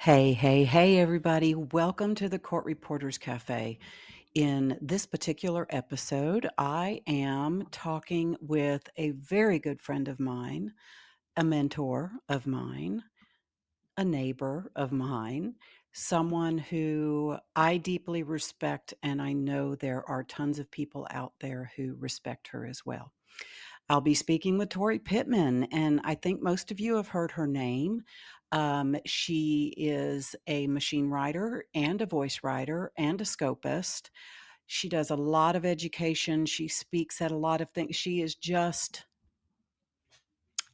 Hey, hey, hey, everybody. Welcome to the Court Reporters Cafe. In this particular episode, I am talking with a very good friend of mine, a mentor of mine, a neighbor of mine, someone who I deeply respect, and I know there are tons of people out there who respect her as well. I'll be speaking with Tori Pittman, and I think most of you have heard her name. She is a machine writer and a voice writer and a scopist. She does a lot of education. She speaks at a lot of things. She is just,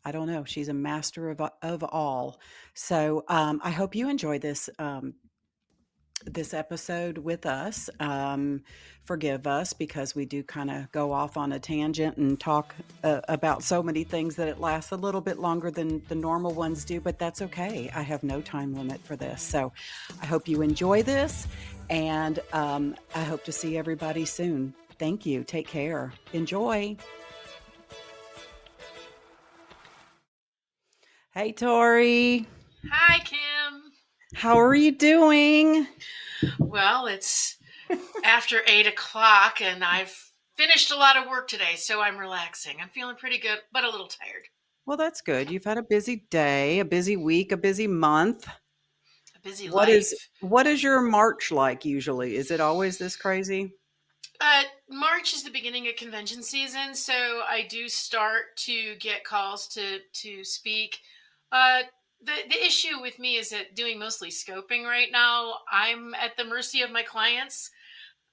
I don't know, she's a master of all. So I hope you enjoy this episode with us. Forgive us because we do kind of go off on a tangent and talk about so many things that it lasts a little bit longer than the normal ones do, but that's okay. I have no time limit for this. So I hope you enjoy this, and I hope to see everybody soon. Thank you. Take care. Enjoy. Hey, Tori. Hi, Kim. How are you doing? Well, it's after 8 o'clock and I've finished a lot of work today, so I'm relaxing. I'm feeling pretty good, but a little tired. Well, that's good. You've had a busy day, a busy week, a busy month. A busy What is life. what is your March like usually? Is it always this crazy? March is the beginning of convention season, so I do start to get calls to speak. Uh, the issue with me is that doing mostly scoping right now, I'm at the mercy of my clients.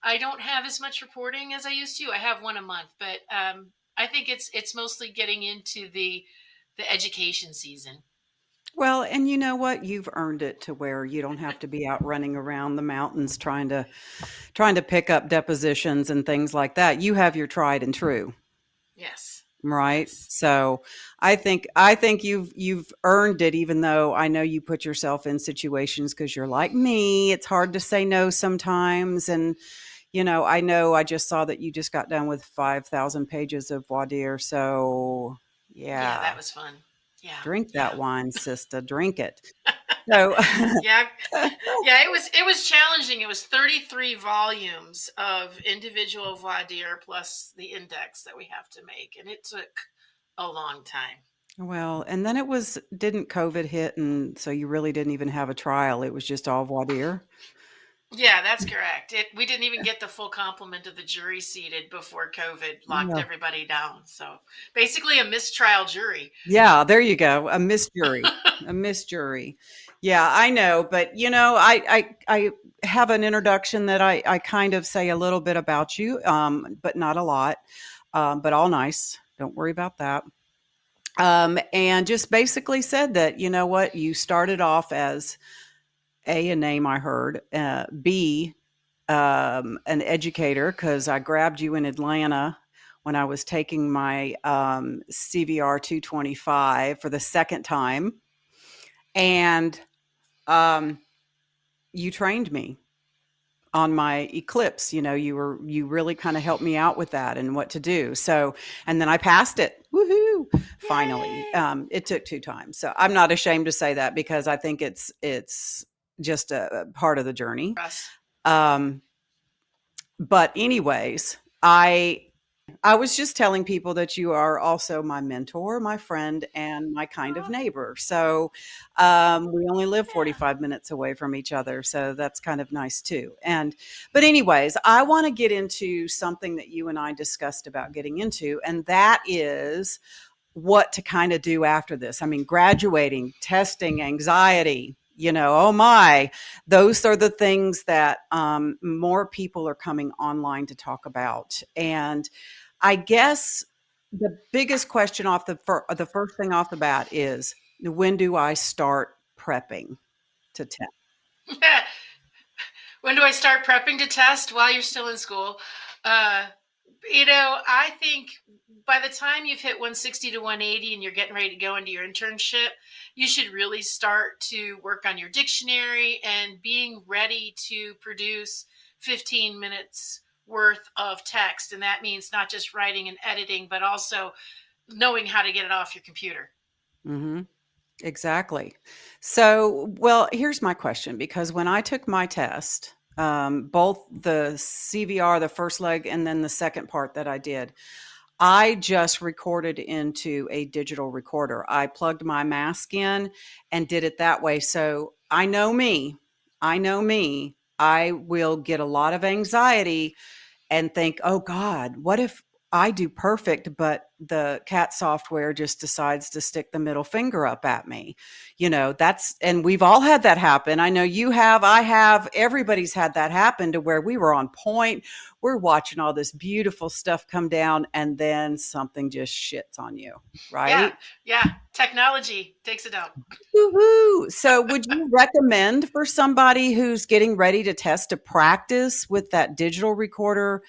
I don't have as much reporting as I used to. I have one a month, but I think it's mostly getting into the education season. Well, and you know what? You've earned it to where you don't have to be out running around the mountains trying to pick up depositions and things like that. You have your tried and true, Yes, right? yes. So I think you've earned it, even though I know you put yourself in situations because you're like me. It's hard to say no sometimes. And I know I just saw that you just got done with 5,000 pages of voir dire. So Yeah, yeah. that was fun. Yeah, Drink that yeah, wine, sister, drink it. So yeah, yeah. It was challenging. It was 33 volumes of individual voir dire plus the index that we have to make, and it took a long time. well, and then didn't COVID hit, and so you really didn't even have a trial, it was just all voir dire? Yeah, that's correct. We didn't even get the full complement of the jury seated before COVID locked Yeah. everybody down. So basically a mistrial jury. Yeah, there you go, a missed jury, a missed jury. Yeah, I know, but, I have an introduction that I kind of say a little bit about you, but not a lot, but all nice, don't worry about that. And just basically said that, you know what, you started off as a name I heard, B, an educator, because I grabbed you in Atlanta when I was taking my CVR 225 for the second time. And um, you trained me on my eclipse. You really kind of helped me out with that and what to do. So, and then I passed it. Woohoo! Finally, Yay! it took two times. So I'm not ashamed to say that because I think it's just a part of the journey. Russ. Um, but anyways, I was just telling people that you are also my mentor, my friend, and my kind of Oh, neighbor. So we only live yeah. 45 minutes away from each other. So that's kind of nice too. But anyways, I want to get into something that you and I discussed about getting into, and that is what to kind of do after this. I mean, graduating, testing, anxiety, oh my, those are the things that more people are coming online to talk about. And I guess the biggest question the first thing off the bat is, when do I start prepping to test? When do I start prepping to test while you're still in school? Uh, I think by the time you've hit 160 to 180 and you're getting ready to go into your internship, you should really start to work on your dictionary and being ready to produce 15 minutes worth of text. And that means not just writing and editing, but also knowing how to get it off your computer. Hmm. Exactly. So, well, here's my question because when I took my test, both the CVR, the first leg, and then the second part that I did, I just recorded into a digital recorder. I plugged my mask in and did it that way. So I know me. I know me. I will get a lot of anxiety and think, oh God, what if I do perfect, but the cat software just decides to stick the middle finger up at me? And we've all had that happen. I know you have, I have, everybody's had that happen to where we were on point. We're watching all this beautiful stuff come down, and then something just shits on you, Yeah, right? yeah. Technology takes it out. Woohoo. So, would you recommend for somebody who's getting ready to test to practice with that digital recorder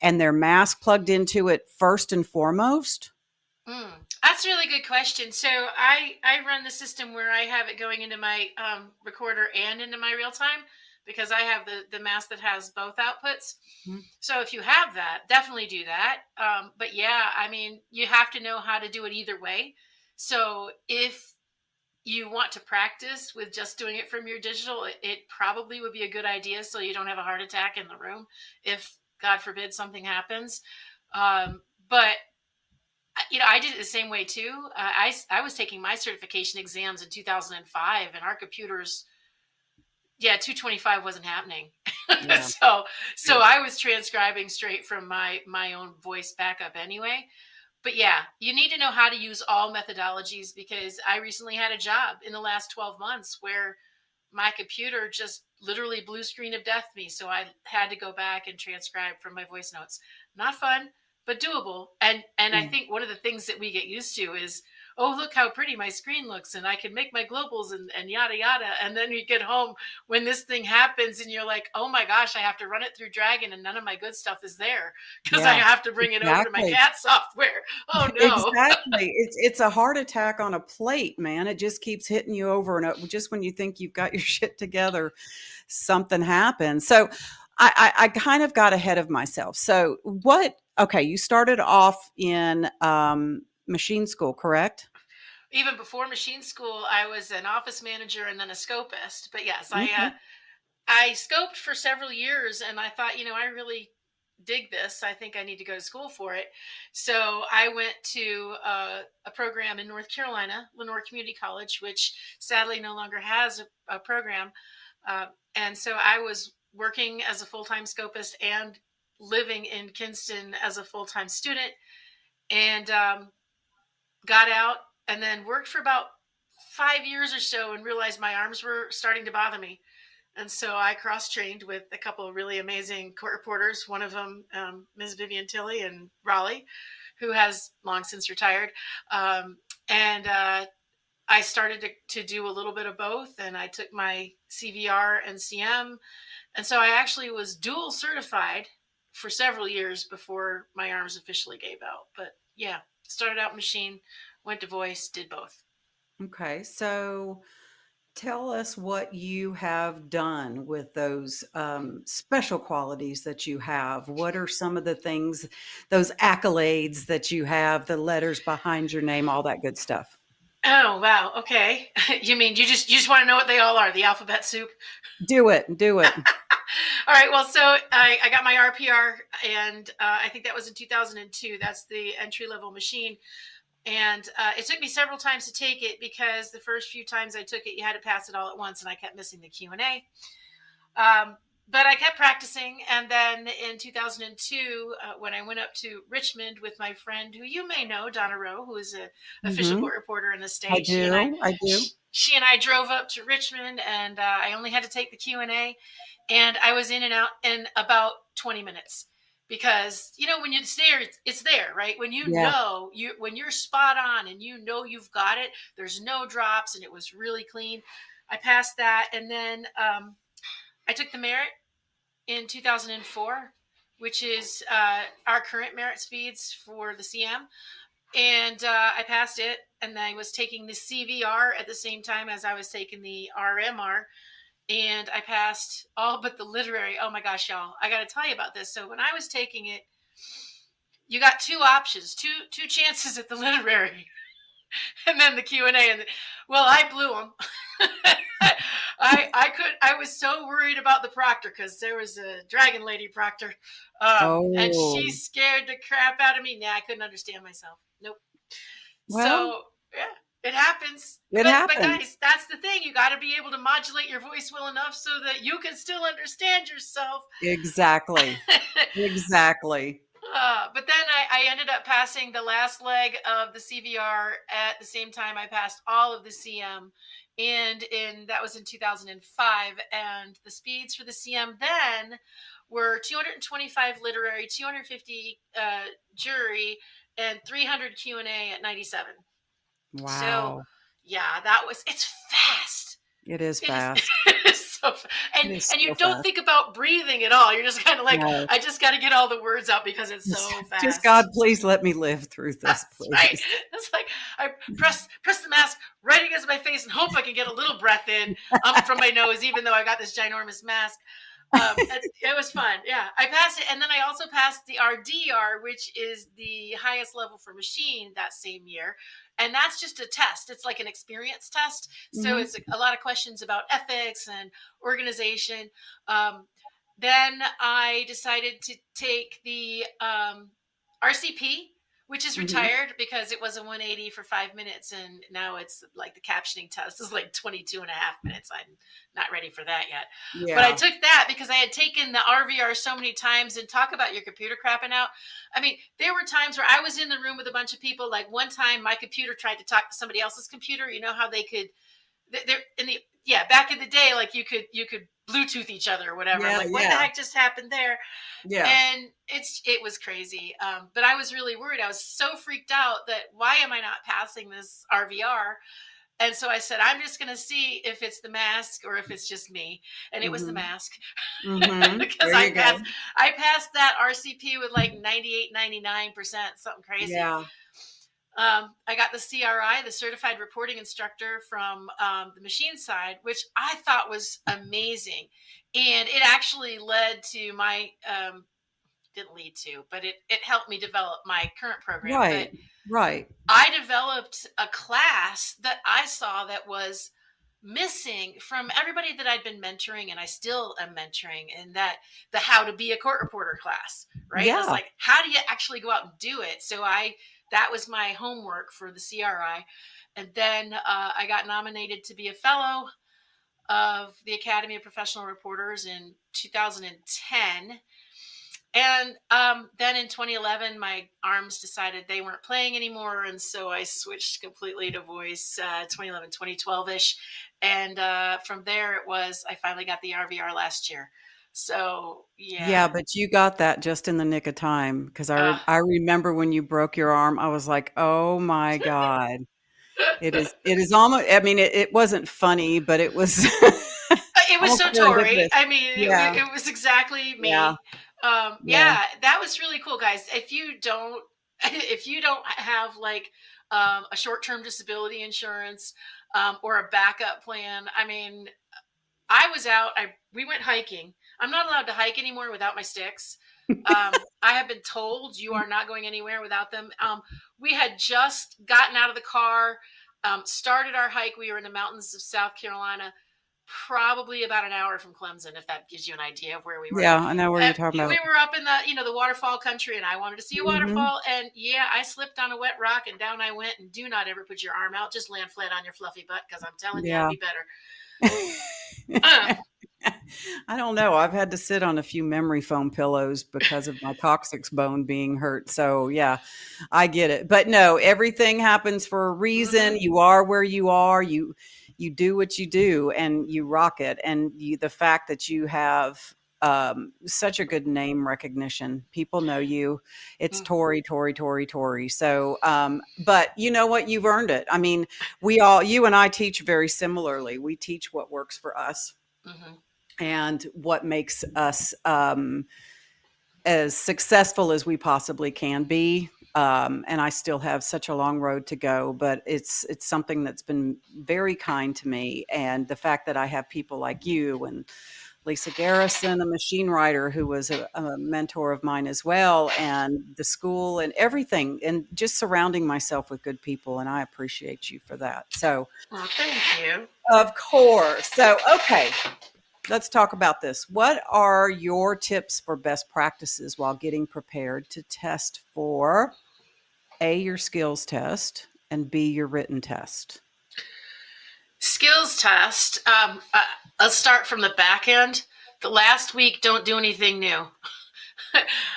and their mask plugged into it first and foremost? That's a really good question. So I run the system where I have it going into my recorder and into my real time because I have the mask that has both outputs. Mhm. So if you have that, definitely do that. But yeah, I mean, you have to know how to do it either way. So if you want to practice with just doing it from your digital, it probably would be a good idea so you don't have a heart attack in the room if, God forbid, something happens. But I did it the same way too. I was taking my certification exams in 2005, and our computers, yeah, 225 wasn't happening. Yeah. So I was transcribing straight from my own voice backup anyway. But yeah, you need to know how to use all methodologies because I recently had a job in the last 12 months where my computer just literally blue screen of death me. So I had to go back and transcribe from my voice notes. Not fun, but doable. And I Yeah. think one of the things that we get used to is, oh, look how pretty my screen looks, and I can make my globals and yada yada. And then you get home when this thing happens and you're like, oh my gosh, I have to run it through Dragon and none of my good stuff is there because I Yeah. have to bring it over to my Exactly. cat software. Oh no. Exactly. It's a heart attack on a plate, man. It just keeps hitting you over and over. Just when you think you've got your shit together, something happens. So I kind of got ahead of myself. So what okay, you started off in machine school, correct? Even before machine school, I was an office manager and then a scopist. But yes, Okay. I scoped for several years, and I thought, I really dig this. I think I need to go to school for it. So I went to a program in North Carolina, Lenore Community College, which sadly no longer has a program. Uh, and so I was working as a full time scopist and living in Kinston as a full time student, and got out and then worked for about 5 years or so and realized my arms were starting to bother me. And so I cross trained with a couple of really amazing court reporters, one of them, Ms. Vivian Tilley in Raleigh, who has long since retired. And I started to do a little bit of both, and I took my CVR and CM. And so I actually was dual certified for several years before my arms officially gave out. But yeah, started out machine, went to voice, did both. Okay. So tell us what you have done with those special qualities that you have. What are some of the things, those accolades that you have, the letters behind your name, all that good stuff? Oh wow, okay. You mean you just want to know what they all are? The alphabet soup. Do it. Do it. All right. Well, so I got my RPR, and I think that was in 2002. That's the entry level machine, and it took me several times to take it because the first few times I took it, you had to pass it all at once, and I kept missing the Q&A. But I kept practicing, and then in 2002, when I went up to Richmond with my friend, who you may know, Donna Rowe, who is a official Hmm. court reporter in the I state, do. I do. she and I drove up to Richmond, and I only had to take the Q&A, and I was in and out in about 20 minutes because when it's there, it's there, right? When Yeah. when you're spot on and you've got it, there's no drops, and it was really clean. I passed that, and then I took the merit in 2004, which is our current merit speeds for the CM. And I passed it. And I was taking the CVR at the same time as I was taking the RMR. And I passed all but the literary. Oh my gosh, y'all. I got to tell you about this. So when I was taking it, you got two options, two chances at the literary. And then the Q&A, and well, I blew them. I was so worried about the proctor because there was a dragon lady proctor, and she Oh, scared the crap out of me. Nah, I couldn't understand myself. Nope. well, So yeah, it happens. it But happens. guys, that's the thing. You got to be able to modulate your voice well enough so that you can still understand yourself. Exactly. Exactly. But then I ended up passing the last leg of the CVR at the same time I passed all of the CM, and in that was in 2005. And the speeds for the CM then were 225 literary, 250 jury, and 300 Q&A at 97. So Wow. yeah, that was it's fast. It is It is, fast. it is so, It is and you so don't fast. think about breathing at all. You're just kind of like, No. I just got to get all the words out because it's Just, so just God, fast. please let me live through this, That's right. please. It's like I press the mask right against my face and hope I can get a little breath in from my nose, even though I got this ginormous mask. It was fun. Yeah, I passed it, and then I also passed the RDR, which is the highest level for machine that same year, and that's just a test. It's like an experience test, so Hmm. it's a lot of questions about ethics and organization. Um, then I decided to take the RCP, which is Hmm. retired because it was a 180 for 5 minutes, and now it's like the captioning test is like 22 and a half minutes. I'm not ready for that yet, but I Yeah. took that because I had taken the RVR so many times. And talk about your computer crapping out. I mean, there were times where I was in the room with a bunch of people. Like one time my computer tried to talk to somebody else's computer. You know how they could, they're in the, yeah, back in the day, like you could Bluetooth each other or whatever. I'm Yeah. like, what the Yeah. heck just happened there? Yeah. And it was crazy. But I was really worried. I was so freaked out that why am I not passing this RVR? And so I said, I'm just going to see if it's the mask or if it's just me. And it was the Hmm. mask Hmm. because There you go. I passed that RCP with like 98, 99%, something crazy. Yeah. I got the CRI, the Certified Reporting Instructor, from the machine side, which I thought was amazing. And it actually led to my, didn't lead to, but it helped me develop my current program. But Right. Right. I developed a class that I saw that was missing from everybody that I'd been mentoring, and I still am mentoring, and that the how to be a court reporter class, right? It's Yeah. like, how do you actually go out and do it? So that was my homework for the CRI. And then I got nominated to be a fellow of the Academy of Professional Reporters in 2010. And then in 2011, my arms decided they weren't playing anymore. And so I switched completely to voice 2011, 2012-ish. And from there, I finally got the RVR last year. So, yeah. Yeah, but you got that just in the nick of time because Uh, I remember when you broke your arm, I was like, "Oh my God." It is almost, I mean, it wasn't funny, but it was it was almost so Tory. serendipitous. I mean, Yeah. it was exactly Yeah. me. Yeah. Yeah, that was really cool, guys. If you don't, if you don't have like a short-term disability insurance or a backup plan, I mean, I was out. We went hiking. I'm not allowed to hike anymore without my sticks. I have been told you are not going anywhere without them. We had just gotten out of the car, started our hike. We were in the mountains of South Carolina, probably about an hour from Clemson, if that gives you an idea of where we were. Yeah, I know where you're talking We about. were up in the waterfall country, and I wanted to see a Mhm. waterfall. And yeah, I slipped on a wet rock, and down I went. And do not ever put your arm out; just land flat on your fluffy butt, because I'm telling you, it'd Yeah. be better. Uh, I don't know. I've had to sit on a few memory foam pillows because of my coccyx bone being hurt. So, yeah, I get it. But no, everything happens for a reason. mhm. You are where you are. You do what you do and you rock it. And the fact that you have such a good name recognition. People know you. It's Mm, Tori, Tori, Tori, Tori. So, but you know what? You've earned it. I mean, you and I teach very similarly. We teach what works for us mhm, and what makes us as successful as we possibly can be. And I still have such a long road to go, but it's something that's been very kind to me. And the fact that I have people like you and Lisa Garrison, a machine writer who was a mentor of mine as well, and the school and everything, and just surrounding myself with good people. And I appreciate you for that. So, Well, thank you. of course. So, okay, let's talk about this. What are your tips for best practices while getting prepared to test for A, your skills test, and B, your written test? Skills test. Let's start from the back end. The last week, don't do anything new.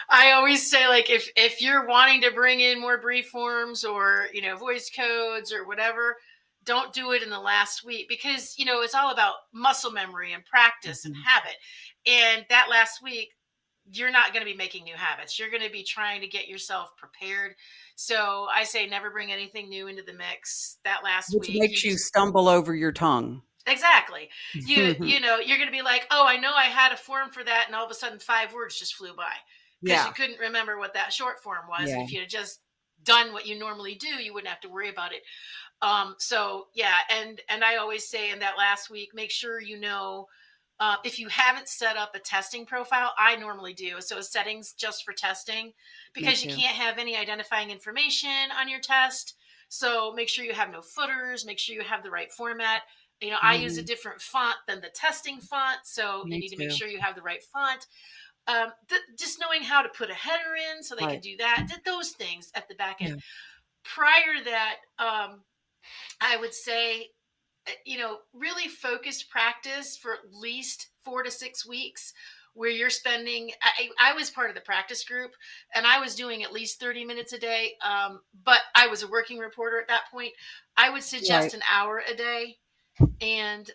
I always say, like, if you're wanting to bring in more brief forms or voice codes or whatever, don't do it in the last week, because it's all about muscle memory and practice and Mhm. habit. And that last week, you're not going to be making new habits. You're going to be trying to get yourself prepared. So I say never bring anything new into the mix that last Which week. You makes you just stumble over your tongue. exactly. You're going to be like, "Oh, I know I had a form for that," and all of a sudden 5 words just flew by because you Yeah, couldn't remember what that short form was. And yeah. if you had just done what you normally do, you wouldn't have to worry about it. So yeah, and I always say in that last week, make sure if you haven't set up a testing profile. I normally do. So settings just for testing, Me because you too. can't have any identifying information on your test. So make sure you have no footers, make sure you have the right format. I use a Mhm. different font than the testing font. So you Me need to make too. sure you have the right font. Just knowing how to put a header in so they can Right. do that. Did those things at the back end. Yeah. Prior to that, I would say really focused practice for at least 4 to 6 weeks, where you're spending. I was part of the practice group, and I was doing at least 30 minutes a day. But I was a working reporter at that point. I would suggest Right. an hour a day, and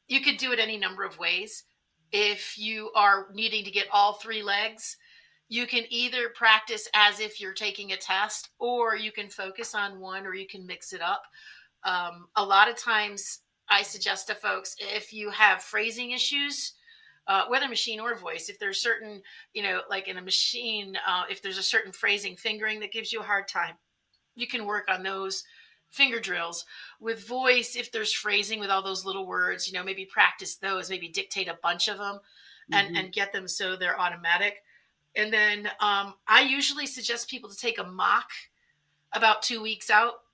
you could do it any number of ways. If you are needing to get all three legs, you can either practice as if you're taking a test, or you can focus on one, or you can mix it up. A lot of times, I suggest to folks, if you have phrasing issues, whether machine or voice, if there's certain, like in a machine, if there's a certain phrasing, fingering that gives you a hard time, you can work on those finger drills. With voice, if there's phrasing with all those little words, maybe practice those, maybe dictate a bunch of them, and Mhm. and get them so they're automatic. And then I usually suggest people to take a mock about 2 weeks out,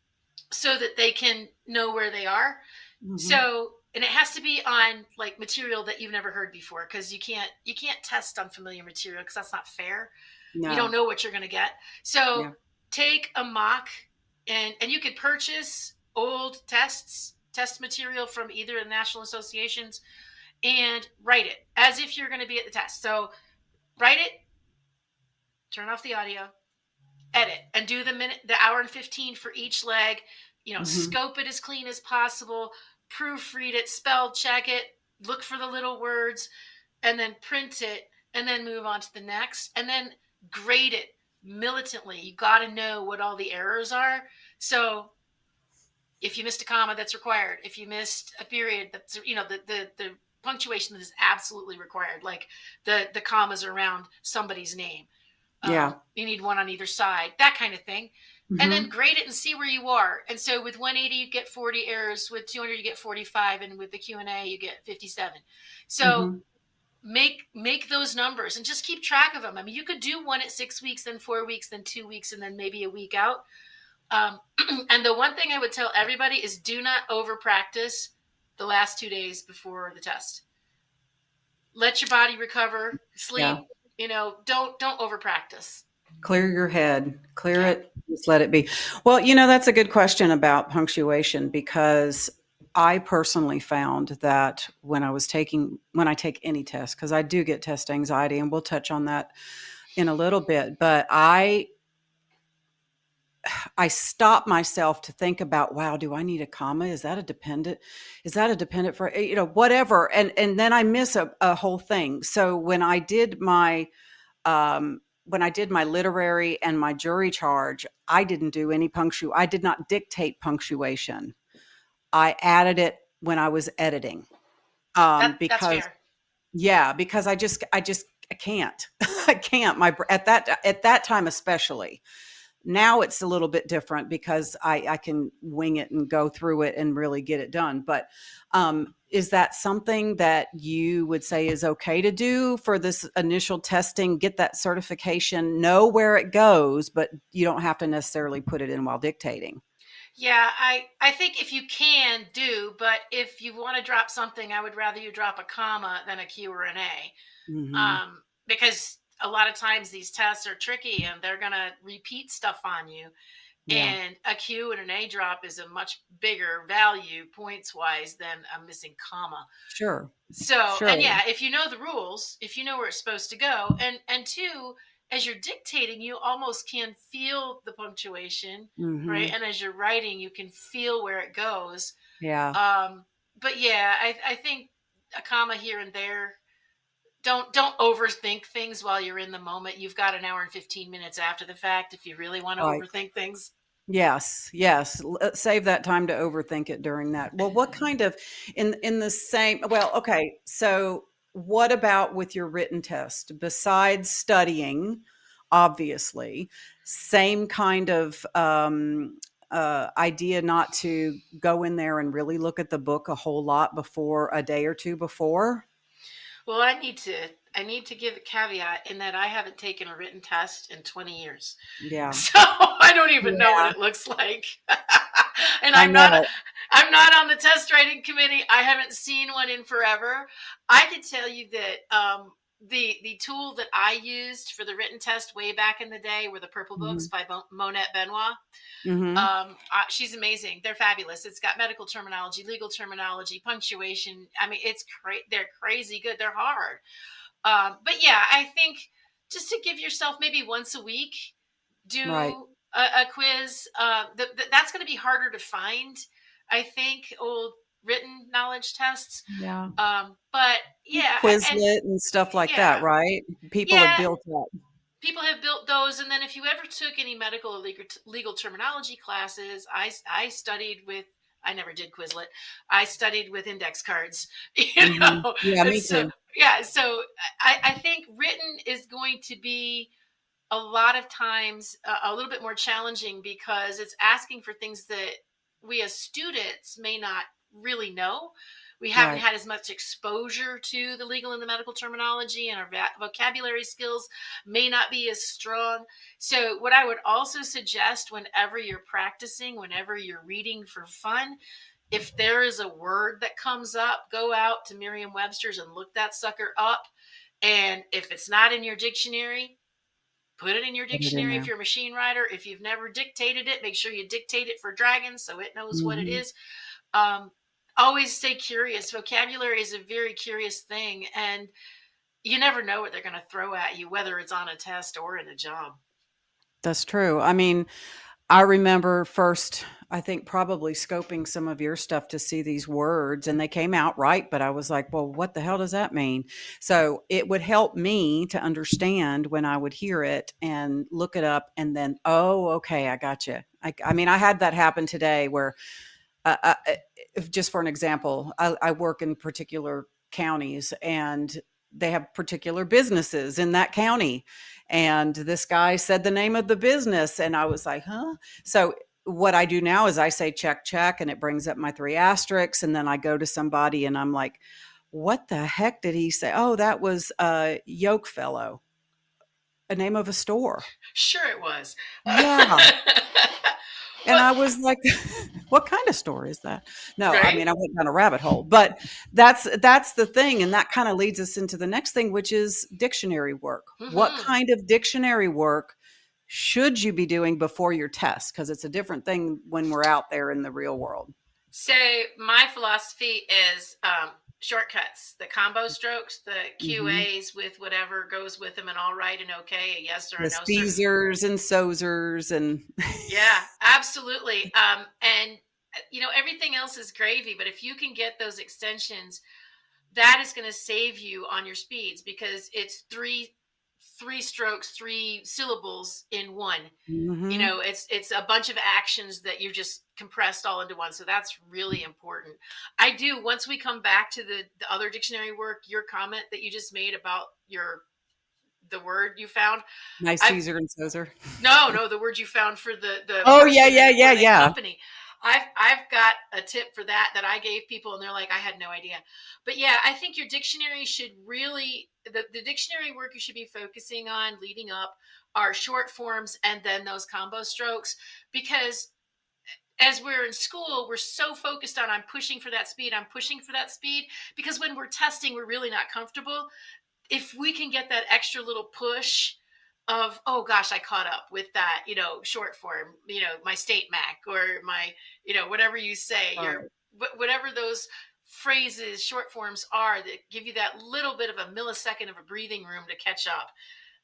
so that they can know where they are. Mhm. So, and it has to be on like material that you've never heard before, because you can't test on familiar material, because that's not fair. You don't No. know what you're going to get. So Yeah. take a mock, and you could purchase old test material from either of the national associations, and write it as if you're going to be at the test. So write it, turn off the audio, edit, and do the hour and 15 for each leg. Mhm. Scope it as clean as possible, proofread it, spell check it, look for the little words, and then print it, and then move on to the next, and then grade it militantly. You got to know what all the errors are. So if you missed a comma, that's required. If you missed a period, that's the punctuation that is absolutely required, like the commas around somebody's name. Yeah. You need one on either side, that kind of thing. And then Mhm. grade it and see where you are. And so with 180, you get 40 errors. With 200, you get 45, and with the Q&A, you get 57. So Mhm. make those numbers and just keep track of them. I mean, you could do one at 6 weeks, then 4 weeks, then 2 weeks, and then maybe a week out. Um, and the one thing I would tell everybody is, do not over practice the last 2 days before the test. Let your body recover, Yeah. sleep. Don't over practice. Clear your head. Clear Yeah. it. Just let it be. Well, that's a good question about punctuation, because I personally found that when I take any test, because I do get test anxiety, and we'll touch on that in a little bit, but I stop myself to think about, wow, do I need a comma? Is that a dependent? Is that a dependent for, whatever? And then I miss a whole thing. So when I did my literary and my jury charge, I didn't do any I did not dictate punctuation. I added it when I was editing. That's Because fair. yeah, because I can't. I can't. At that time especially. Now it's a little bit different because I can wing it and go through it and really get it done. But is that something that you would say is okay to do for this initial testing? Get that certification, know where it goes, but you don't have to necessarily put it in while dictating. Yeah, I think if you can do, but if you want to drop something, I would rather you drop a comma than a Q or an A. Hmm. Because a lot of times these tests are tricky and they're going to repeat stuff on you. Yeah, And a Q and an A drop is a much bigger value points wise than a missing comma. sure, So, sure. and yeah, if you know the rules, if you know where it's supposed to go, and two, as you're dictating, you almost can feel the punctuation, right? Hmm. And as you're writing, you can feel where it goes. Yeah. Um, but yeah, I think a comma here and there. Don't overthink things while you're in the moment. You've got an hour and 15 minutes after the fact if you really want to Right. overthink things. Yes, yes. Save that time to overthink it during that. Well, what kind of in the same well, okay. So what about with your written test? Besides studying, obviously, same kind of idea not to go in there and really look at the book a whole lot before a day or two before? Well, I need to give a caveat in that I haven't taken a written test in 20 years. Yeah. So I don't even know what Yeah, it looks like. And I know. I'm not on the test writing committee. I haven't seen one in forever. I can tell you that the tool that I used for the written test way back in the day were the Purple Books Mhm. by Monette Benoit. Mhm. She's amazing. They're fabulous. It's got medical terminology, legal terminology, punctuation. I mean, they're crazy good. They're hard. But yeah, I think just to give yourself maybe once a week, Right. do a quiz. That's going to be harder to find, I think, old written knowledge tests. Yeah. But yeah, and Quizlet and stuff like that, yeah, right? People have yeah, built that. people have built those. And then if you ever took any medical or legal terminology classes, I studied with. I never did Quizlet. I studied with index cards, Mhm. Yeah, And me so too. yeah, so I think written is going to be a lot of times a little bit more challenging because it's asking for things that we as students may not really know. We haven't Right. had as much exposure to the legal and the medical terminology, and our vocabulary skills may not be as strong. So, what I would also suggest whenever you're practicing, whenever you're reading for fun, if there is a word that comes up, go out to Merriam Webster's and look that sucker up. And if it's not in your dictionary, put it in your Put it in dictionary if there. you're a machine writer. If you've never dictated it, make sure you dictate it for Dragon so it knows what it Mhm. is. Um, Always stay curious. Vocabulary is a very curious thing, and you never know what they're going to throw at you, whether it's on a test or in a job. That's true. I mean, I remember first, I think probably scoping some of your stuff to see these words, and they came out right, but I was like, "Well, what the hell does that mean?" So, it would help me to understand when I would hear it and look it up and then, "Oh, okay, I gotcha." I mean, I had that happen today where if just for an example, I work in particular counties and they have particular businesses in that county. And this guy said the name of the business, and I was like, huh? So what I do now is I say check, check, and it brings up my three asterisks. And then I go to somebody and I'm like, what the heck did he say? Oh, that was Yoke Fellow, a name of a store. Sure, it was. Yeah. And What? I was like, "What kind of store is that?" No, I Right? mean, I went down a rabbit hole, but that's the thing, and that kinda leads us into the next thing, which is dictionary work. What Hmm. kind of dictionary work should you be doing before your test? Because it's a different thing when we're out there in the real world. So my philosophy is shortcuts, the combo strokes, the Mhm. QAs with whatever goes with them, and all right and okay, a yes or a The no, sir. Speezers and Sozers and Yeah, absolutely. And everything else is gravy, but if you can get those extensions, that is going to save you on your speeds because it's three strokes, three syllables in one. Mhm. It's a bunch of actions that you've just compressed all into one. So that's really important. I do once we come back to the other dictionary work, your comment that you just made about your the word you found. My I've Caesar and Sozer. No, the word you found for the Oh, yeah, person yeah, yeah, or the yeah. company. I've got a tip for that I gave people, and they're like, I had no idea. But yeah, I think your dictionary should really the dictionary work you should be focusing on leading up are short forms and then those combo strokes, because as we're in school, we're so focused on I'm pushing for that speed, I'm pushing for that speed, because when we're testing, we're really not comfortable. If we can get that extra little push of, oh gosh, I caught up with that, short form, my state mac, or my, whatever you say, your Right. whatever those phrases, short forms are that give you that little bit of a millisecond of a breathing room to catch up.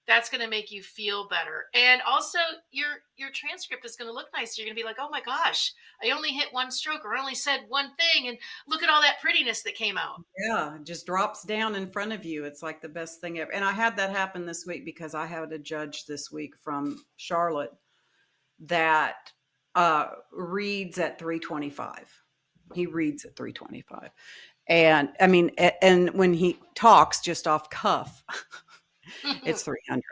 That's going to make you feel better, and also your transcript is going to look nice. You're going to be like, oh my gosh, I only hit one stroke, or I only said one thing, and look at all that prettiness that came out. Yeah, it just drops down in front of you. It's like the best thing ever. And I had that happen this week because I had a judge this week from Charlotte that reads at 325. He reads at 325. And I mean, and when he talks just off cuff, it's 300.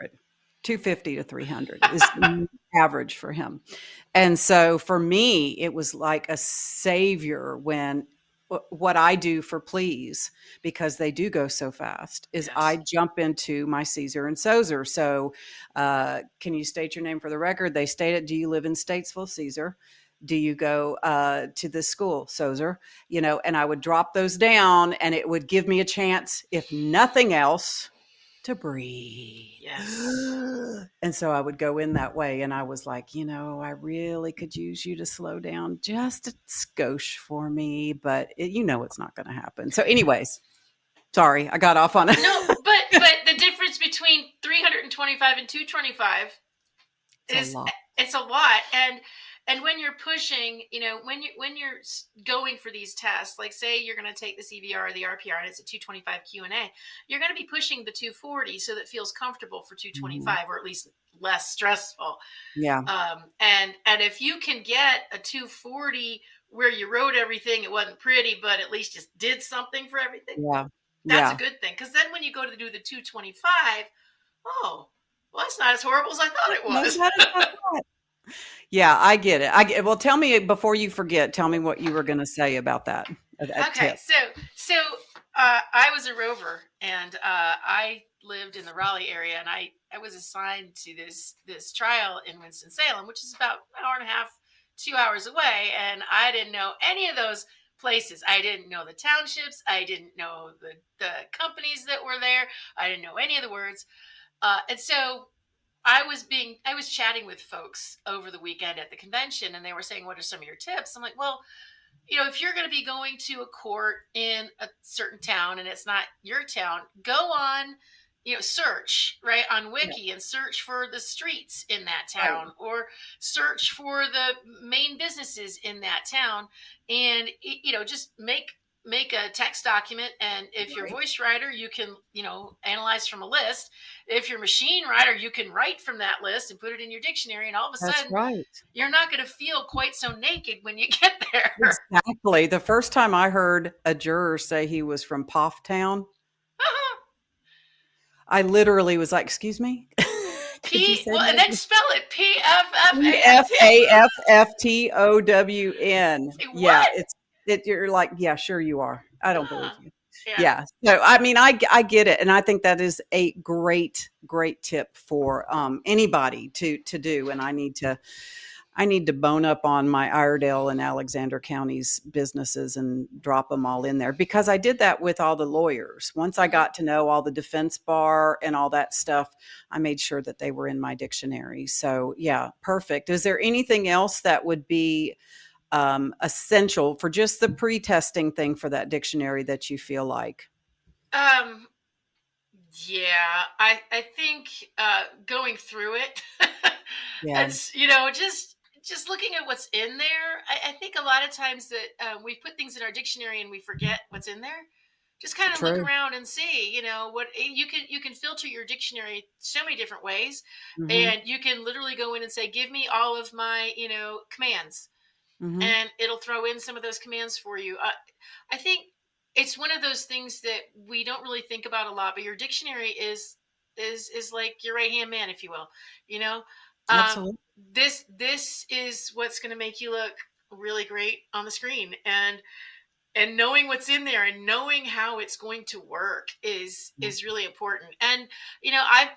250 to 300 is average for him. And so for me, it was like a savior when what I do for please, because they do go so fast, is I Yes. jump into my Caesar and Sozer. So, can you state your name for the record? They state it. Do you live in Statesville, Caesar? Do you go to this school, Sozer? And I would drop those down, and it would give me a chance, if nothing else, to breathe. Yes. And so I would go in that way. And I was like, I really could use you to slow down just a skosh for me, but it's not going to happen. So, anyways, sorry, I got off on it. No, but the difference between 325 and 225 It's a is, lot. it's a lot. And when you're pushing, when you're going for these tests, like say you're going to take the CVR or the RPR and it's a 225 Q&A, you're going to be pushing the 240 so that it feels comfortable for Mhm. 225, or at least less stressful. Yeah. And if you can get a 240 where you wrote everything, it wasn't pretty, but at least just did something for everything, Yeah. that's a Yeah. good thing. Because then when you go to do the 225, oh, well, that's not as horrible as I thought it No, was. that is not bad. Yeah, I get it. Well, tell me before you forget, tell me what you were going to say about that Okay, tip. so I was a rover, and I lived in the Raleigh area, and I was assigned to this trial in Winston Salem, which is about an hour and a half, 2 hours away, and I didn't know any of those places. I didn't know the townships. I didn't know the companies that were there. I didn't know any of the words, and so I was chatting with folks over the weekend at the convention, and they were saying, "What are some of your tips?" I'm like, "Well, if you're going to be going to a court in a certain town and it's not your town, go on, search right on Yeah, Wiki and search for the streets in that right. town, or search for the main businesses in that town, and just make a text document. And if you're a Right. voice writer, you can analyze from a list. If you're a machine writer, you can write from that list and put it in your dictionary, and all of a That's sudden right. you're not going to feel quite so naked when you get there. Exactly. The first time I heard a juror say he was from Town, I literally was like, "Excuse me? Could you P, say well, and that then again?" spell it PFFAFT. PFAFFTOWN. Say Yeah, what? you're like, "Yeah, sure you are. I don't believe Uh, you." yeah. Yeah. So, I mean, I get it, and I think that is a great, great tip for, anybody to do, and I need to bone up on my Iredell and Alexander counties businesses and drop them all in there, because I did that with all the lawyers. Once I Hmm. got to know all the defense bar and all that stuff, I made sure that they were in my dictionary. So, yeah, perfect. Is there anything else that would be essential for just the pre-testing thing for that dictionary that you feel like? Um. Yeah. I think going through it, Yeah, it's just looking at what's in there. I think a lot of times that we put things in our dictionary and we forget what's in there. Just kind of look true. around and see, what you can filter your dictionary so many different ways, Hmm. and you can literally go in and say, "Give me all of my, commands," Hmm. and it'll throw in some of those commands for you. I think it's one of those things that we don't really think about a lot, but your dictionary is is like your right hand man, if you will. You know, um, Absolutely. this is what's going to make you look really great on the screen, and knowing what's in there and knowing how it's going to work is really important. And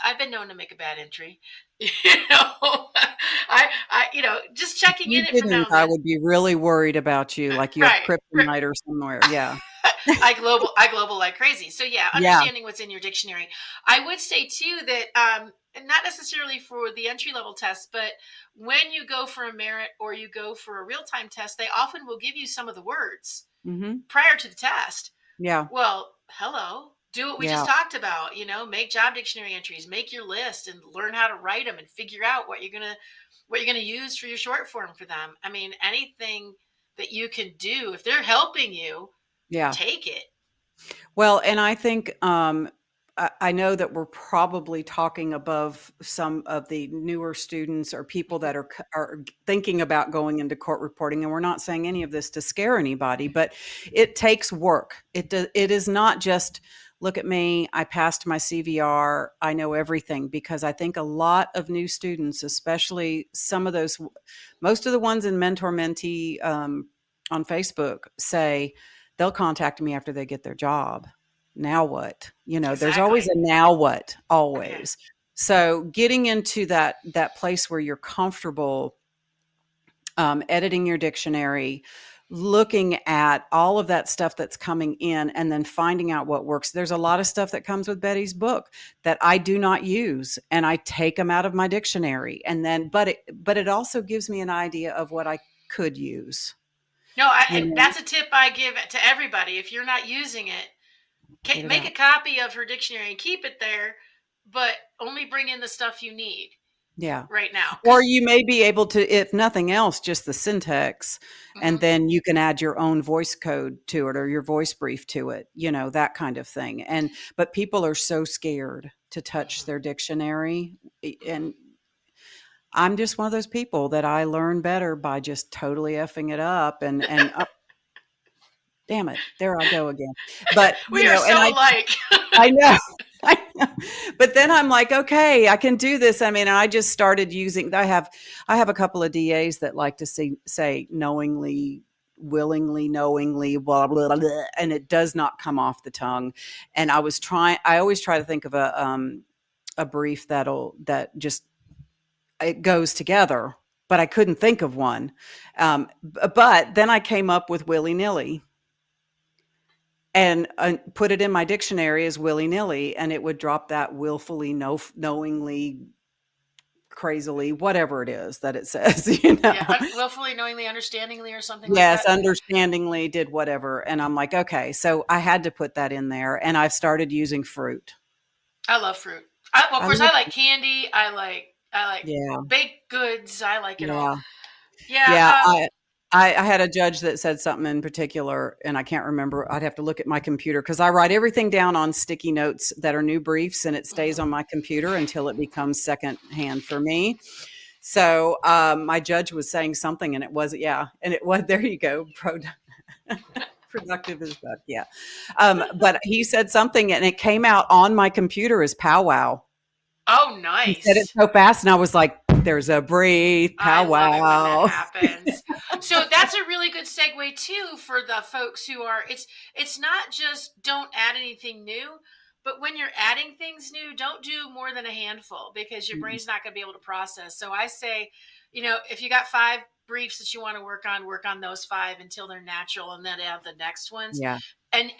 I've been known to make a bad entry. you know just If checking you in it from now didn't, and I then. would be really worried about you, like you have Right, right. kryptonite or somewhere. Yeah. I global like crazy. So yeah, Yeah. understanding what's in your dictionary. I would say too that not necessarily for the entry level test, but when you go for a merit or you go for a real time test, they often will give you some of the words Mhm. prior to the test. Yeah. Well, hello. Do what we just Yeah. talked about, make job dictionary entries, make your list and learn how to write them and figure out what you're going to use for your short form for them. I mean, anything that you can do if they're helping you, Yeah. take it. Well, and I think, I know that we're probably talking above some of the newer students or people Mhm. that are thinking about going into court reporting, and we're not saying any of this to scare anybody, but it takes work. It is not just, "Look at me, I passed my CVR, I know everything," because I think a lot of new students, especially some of those most of the ones in mentor-mentee, on Facebook say, they'll contact me after they get their job. Now what? There's always Exactly. a now what, Yeah. always. So getting into that place where you're comfortable, editing your dictionary, looking at all of that stuff that's coming in, and then finding out what works. There's a lot of stuff that comes with Betty's book that I do not use, and I take them out of my dictionary. And then, but it also gives me an idea of what I could use. No, You and know, that's a tip I give to everybody. If you're not using it, get it make out. a copy of her dictionary and keep it there, but only bring in the stuff you need Yeah. right now. Or Because you may be able to, if nothing else, just the syntax, and then you can add your own voice code to it or your voice brief to it, that kind of thing. But people are so scared to touch their dictionary. And I'm just one of those people that I learn better by just totally effing it up and damn it, there I go again. But, we are and so alike. I know. I know. But then I'm like, okay, I can do this. I mean, I just started using I have a couple of DAs that like to say knowingly, willingly, knowingly, blah, blah, blah, blah, and it does not come off the tongue. And I always try to think of a brief that just it goes together, but I couldn't think of one. But then I came up with willy nilly and put it in my dictionary as willy-nilly, and it would drop that willfully, knowingly, crazily, whatever it is that it says, Yeah, willfully, knowingly, understandingly, or something like Yes, that. understandingly, did whatever, and I'm like, "Okay," so I had to put that in there, and I've started using fruit. I love fruit. Well, of I course, I love like candy. I like Yeah, baked goods. I like it all. yeah. Yeah. Yeah, I had a judge that said something in particular, and I can't remember. I'd have to look at my computer because I write everything down on sticky notes that are new briefs, and it stays on Mhm. my computer until it becomes secondhand for me. So, my judge was saying something, and it was yeah, and it was there you go, productive as fuck, yeah. But he said something, and it came out on my computer as powwow. Oh, He said it nice. so fast, and I was like, "There's a brief, I love it when that powwow." happens. So that's a really good segue too for the folks who are it's not just don't add anything new, but when you're adding things new, don't do more than a handful because your Mm, brain's not going to be able to process. So I say, if you got 5 briefs that you want to work on those 5 until they're natural and then add the next ones. yeah, And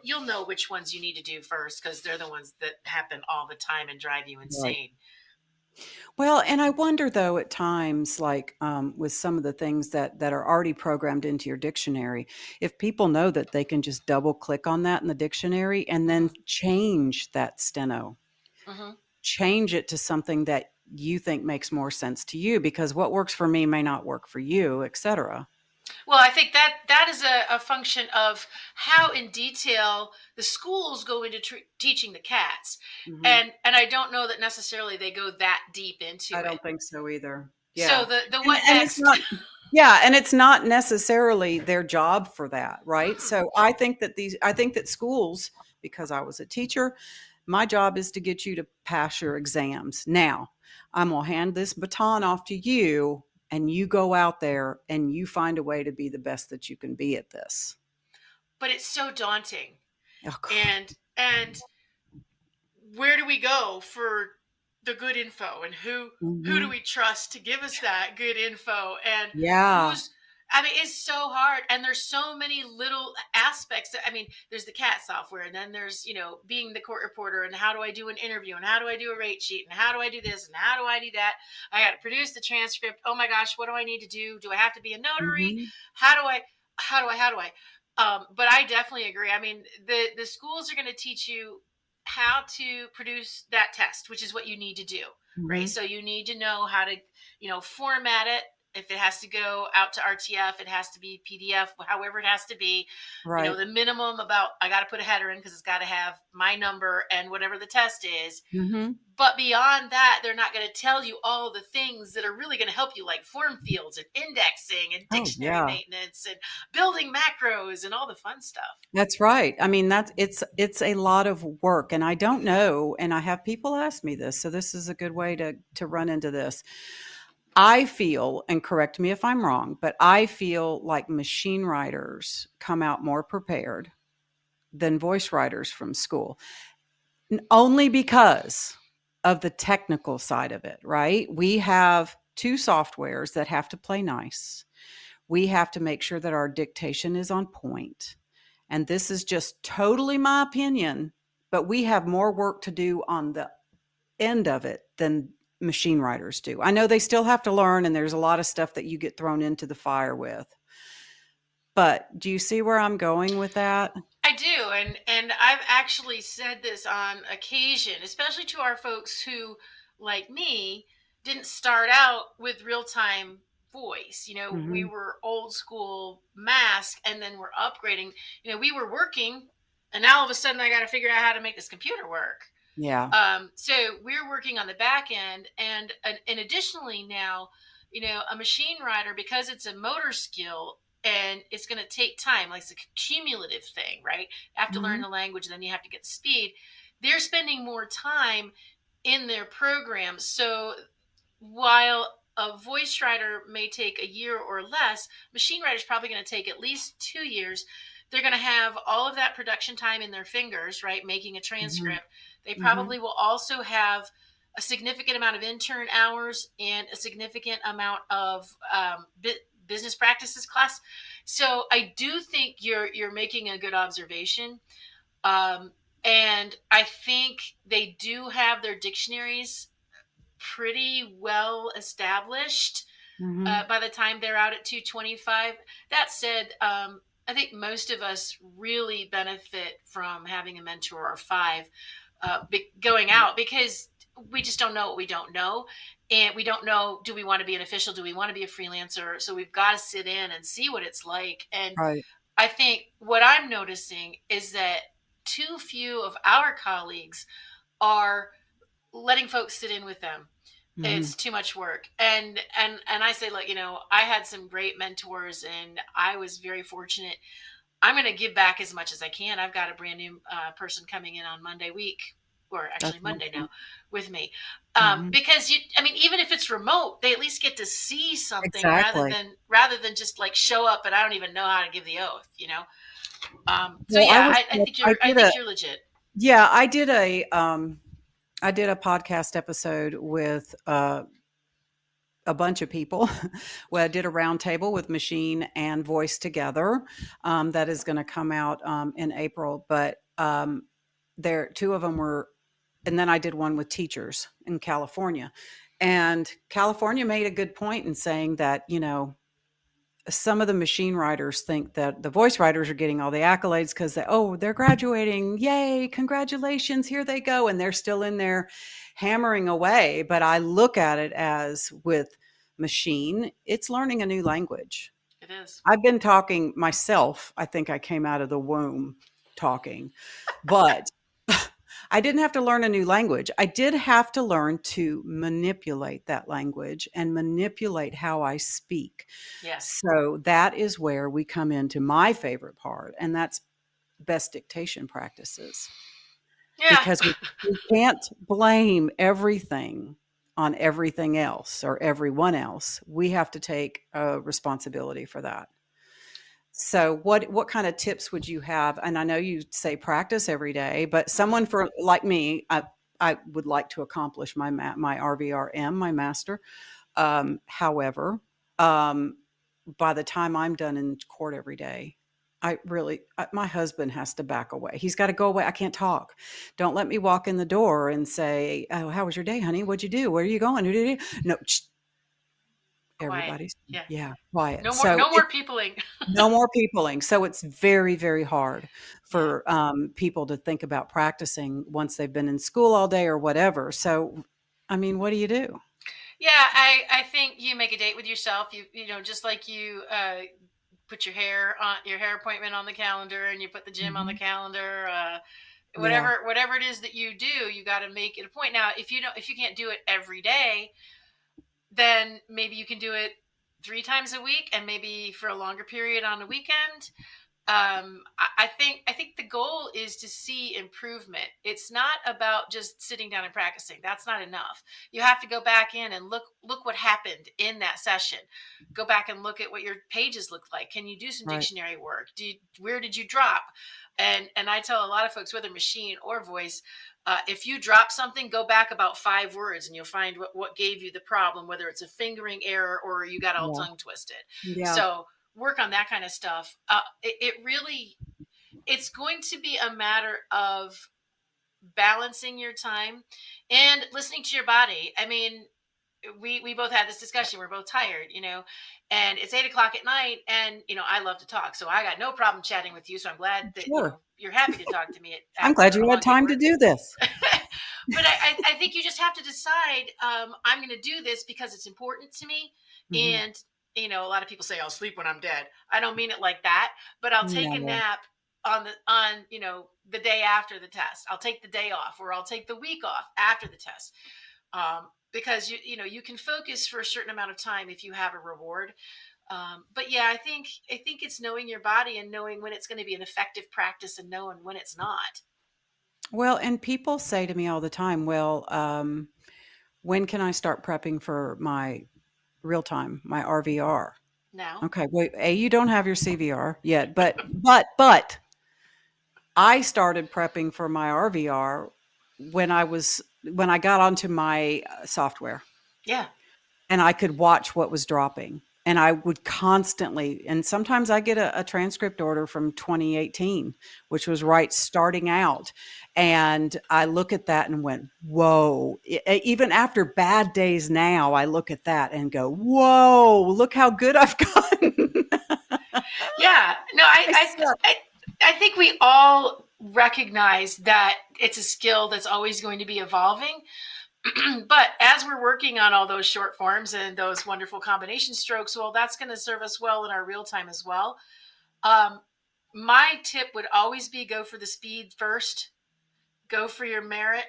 you'll know which ones you need to do first because they're the ones that happen all the time and drive you right. insane. Well, and I wonder though at times, like with some of the things that are already programmed into your dictionary, if people know that they can just double click on that in the dictionary and then Mhm. change that steno, Mhm. change it to something that you think makes more sense to you, because what works for me may not work for you, etc. Well, I think that is a function of how in detail the schools go into teaching the cats, Hmm. and I don't know that necessarily they go that deep I into it. don't think so either. So Yeah, the and what and it's next? not. Yeah, and it's not necessarily their job for that, right? Mm-mm. So I think that schools, because I was a teacher, My job is to get you to pass your exams. Now, I'm going to hand this baton off to you, and you go out there and you find a way to be the best that you can be at this. But it's so daunting. Oh, God. And where do we go for the good info, and who do Mhm. we trust to give us that good info, and Yeah. who's I mean, it's so hard, and there's so many little aspects I mean, there's the cat software, and then there's, being the court reporter, and how do I do an interview, and how do I do a rate sheet, and how do I do this, and how do I do that. I got to produce the transcript. Oh my gosh, what do I need to do I have to be a notary? Mhm. How do I but I definitely agree. I mean, the schools are going to teach you how to produce that test, which is what you need to do, right? Mhm. So you need to know how to, format it. If it has to go out to RTF, it has to be PDF, however it has to be. Right. The minimum about I got to put a header in because it's got to have my number and whatever the test is. Mhm. But beyond that, they're not going to tell you all the things that are really going to help you, like form fields and indexing and Oh, dictionary yeah. maintenance and building macros and all the fun stuff. That's right. I mean, it's a lot of work, and I don't know, and I have people ask me this, so this is a good way to run into this. I feel, and correct me if I'm wrong, but I feel like machine writers come out more prepared than voice writers from school, only because of the technical side of it, right? We have two softwares that have to play nice. We have to make sure that our dictation is on point. And this is just totally my opinion, but we have more work to do on the end of it than machine writers do. I know they still have to learn, and there's a lot of stuff that you get thrown into the fire with. But do you see where I'm going with that? I do, and I've actually said this on occasion, especially to our folks who, like me, didn't start out with real time voice. We Mhm. were old school mask, and then we're upgrading. We were working, and now all of a sudden I got to figure out how to make this computer work. Yeah. So we're working on the back end, and additionally now, a machine writer, because it's a motor skill and it's going to take time, like it's a cumulative thing, right? You have to learn Mhm. the language, and then you have to get speed. They're spending more time in their programs. So while a voice writer may take a year or less, machine writer is probably going to take at least 2 years. They're going to have all of that production time in their fingers, right? Making a Mhm. transcript. They Mhm. probably will also have a significant amount of intern hours and a significant amount of business practices class. So I do think you're making a good observation. Um, and I think they do have their dictionaries pretty well established Mhm. by the time they're out at 225. That said, I think most of us really benefit from having a mentor or five going out, because we just don't know what we don't know. And we don't know, do we want to be an official? Do we want to be a freelancer? So we've got to sit in and see what it's like. And Right. I think what I'm noticing is that too few of our colleagues are letting folks sit in with them. Mhm. It's too much work. And I say, look, I had some great mentors, and I was very fortunate. I'm going to give back as much as I can. I've got a brand new person coming in on Monday week, or That's actually Monday awesome. now, with me. Mhm. Because I mean, even if it's remote, they at least get to see something, rather Exactly. than rather than just like show up and I don't even know how to give the oath. So Well, I yeah, was I think I I did think a you're legit. yeah, I did a podcast episode with, a bunch of people. Well, I did a roundtable with machine and voice together, that is gonna come out, in April, but, there 2 of them were, and then I did one with teachers in California, and California made a good point in saying that, some of the machine writers think that the voice writers are getting all the accolades because they're graduating, yay, congratulations, here they go, and they're still in there hammering away. But I look at it as with machine, it's learning a new language. It is. I've been talking myself. I think I came out of the womb talking, but I didn't have to learn a new language. I did have to learn to manipulate that language and manipulate how I speak. Yes. So that is where we come into my favorite part, and that's best dictation practices. Yeah. because we can't blame everything on everything else or everyone else. We have to take responsibility for that. So what kind of tips would you have? And I know you say practice every day, but Mhm. someone for like me, I would like to accomplish my RVRM, my master. However, um, by the time I'm done in court every day, my husband has to back away. He's got to go away. I can't talk. Don't let me walk in the door and say, "Oh, how was your day, honey? What'd you do? Where are you going?" No, Quiet. everybody's, Yeah. yeah, quiet. No more So no more peopling. no more peopling. So it's very, very hard Yeah. for people to think about practicing once they've been in school all day or whatever. So, I mean, what do you do? Yeah, I think you make a date with yourself. You know, just like you put your hair appointment on the calendar, and you put the gym on the Mhm. calendar, Yeah, whatever it is that you do, you got to make it a point. Now, if you can't do it every day, then maybe you can do it 3 times a week, and maybe for a longer period on the weekend. I think the goal is to see improvement. It's not about just sitting down and practicing. That's not enough. You have to go back in and look what happened in that session. Go back and look at what your pages look like. Can you do some right. dictionary work? Where did you drop? And I tell a lot of folks, whether machine or voice, if you drop something, go back about 5 words and you'll find what gave you the problem, whether it's a fingering error or you got all Yeah, tongue twisted. yeah. So work on that kind of stuff. It really, it's going to be a matter of balancing your time and listening to your body. I mean, we both had this discussion. We're both tired, and it's 8 o'clock at night, and I love to talk, so I got no problem chatting with you. So I'm glad that Sure. you're happy to talk to me I'm after glad a you had long day at time to work. do this. But I think you just have to decide, I'm going to do this because it's important to me. Mhm. And, a lot of people say I'll sleep when I'm dead. I don't mean it like that, but I'll take a No. nap on the day after the test. I'll take the day off, or I'll take the week off after the test. Because you can focus for a certain amount of time if you have a reward. But yeah, I think it's knowing your body and knowing when it's going to be an effective practice and knowing when it's not. Well, and people say to me all the time, "Well, when can I start prepping for my real time, my RVR?" Now. Okay, wait, A, you don't have your CVR yet, but I started prepping for my RVR when I got onto my software Yeah. and I could watch what was dropping. And I would constantly, and sometimes I get a transcript order from 2018, which was right starting out. And I look at that and went, whoa. Even after bad days now, I look at that and go, whoa, look how good I've gotten. Yeah, no, I suck. I think we all recognize that it's a skill that's always going to be evolving. But as we're working on all those short forms and those wonderful combination strokes, well, that's going to serve us well in our real time as well. Um, my tip would always be go for the speed first, go for your merit,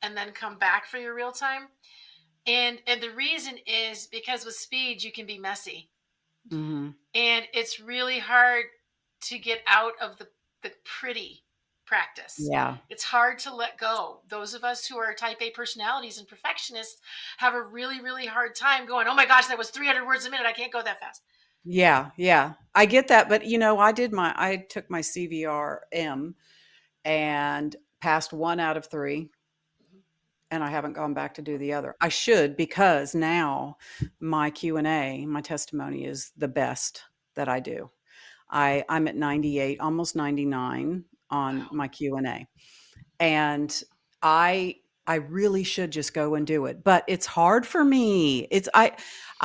and then come back for your real time. And the reason is because with speed you can be messy, Mhm. and it's really hard to get out of the pretty practice. Yeah. It's hard to let go. Those of us who are type A personalities and perfectionists have a really, really hard time going, oh my gosh, that was 300 words a minute. I can't go that fast. Yeah, yeah. I get that, but, I took my CVRM and passed 1 out of 3, and I haven't gone back to do the other. I should because now my Q&A, my testimony is the best that I do. I'm at 98, almost 99 on Wow. my Q&A. And I I really should just go and do it, but it's hard for me. I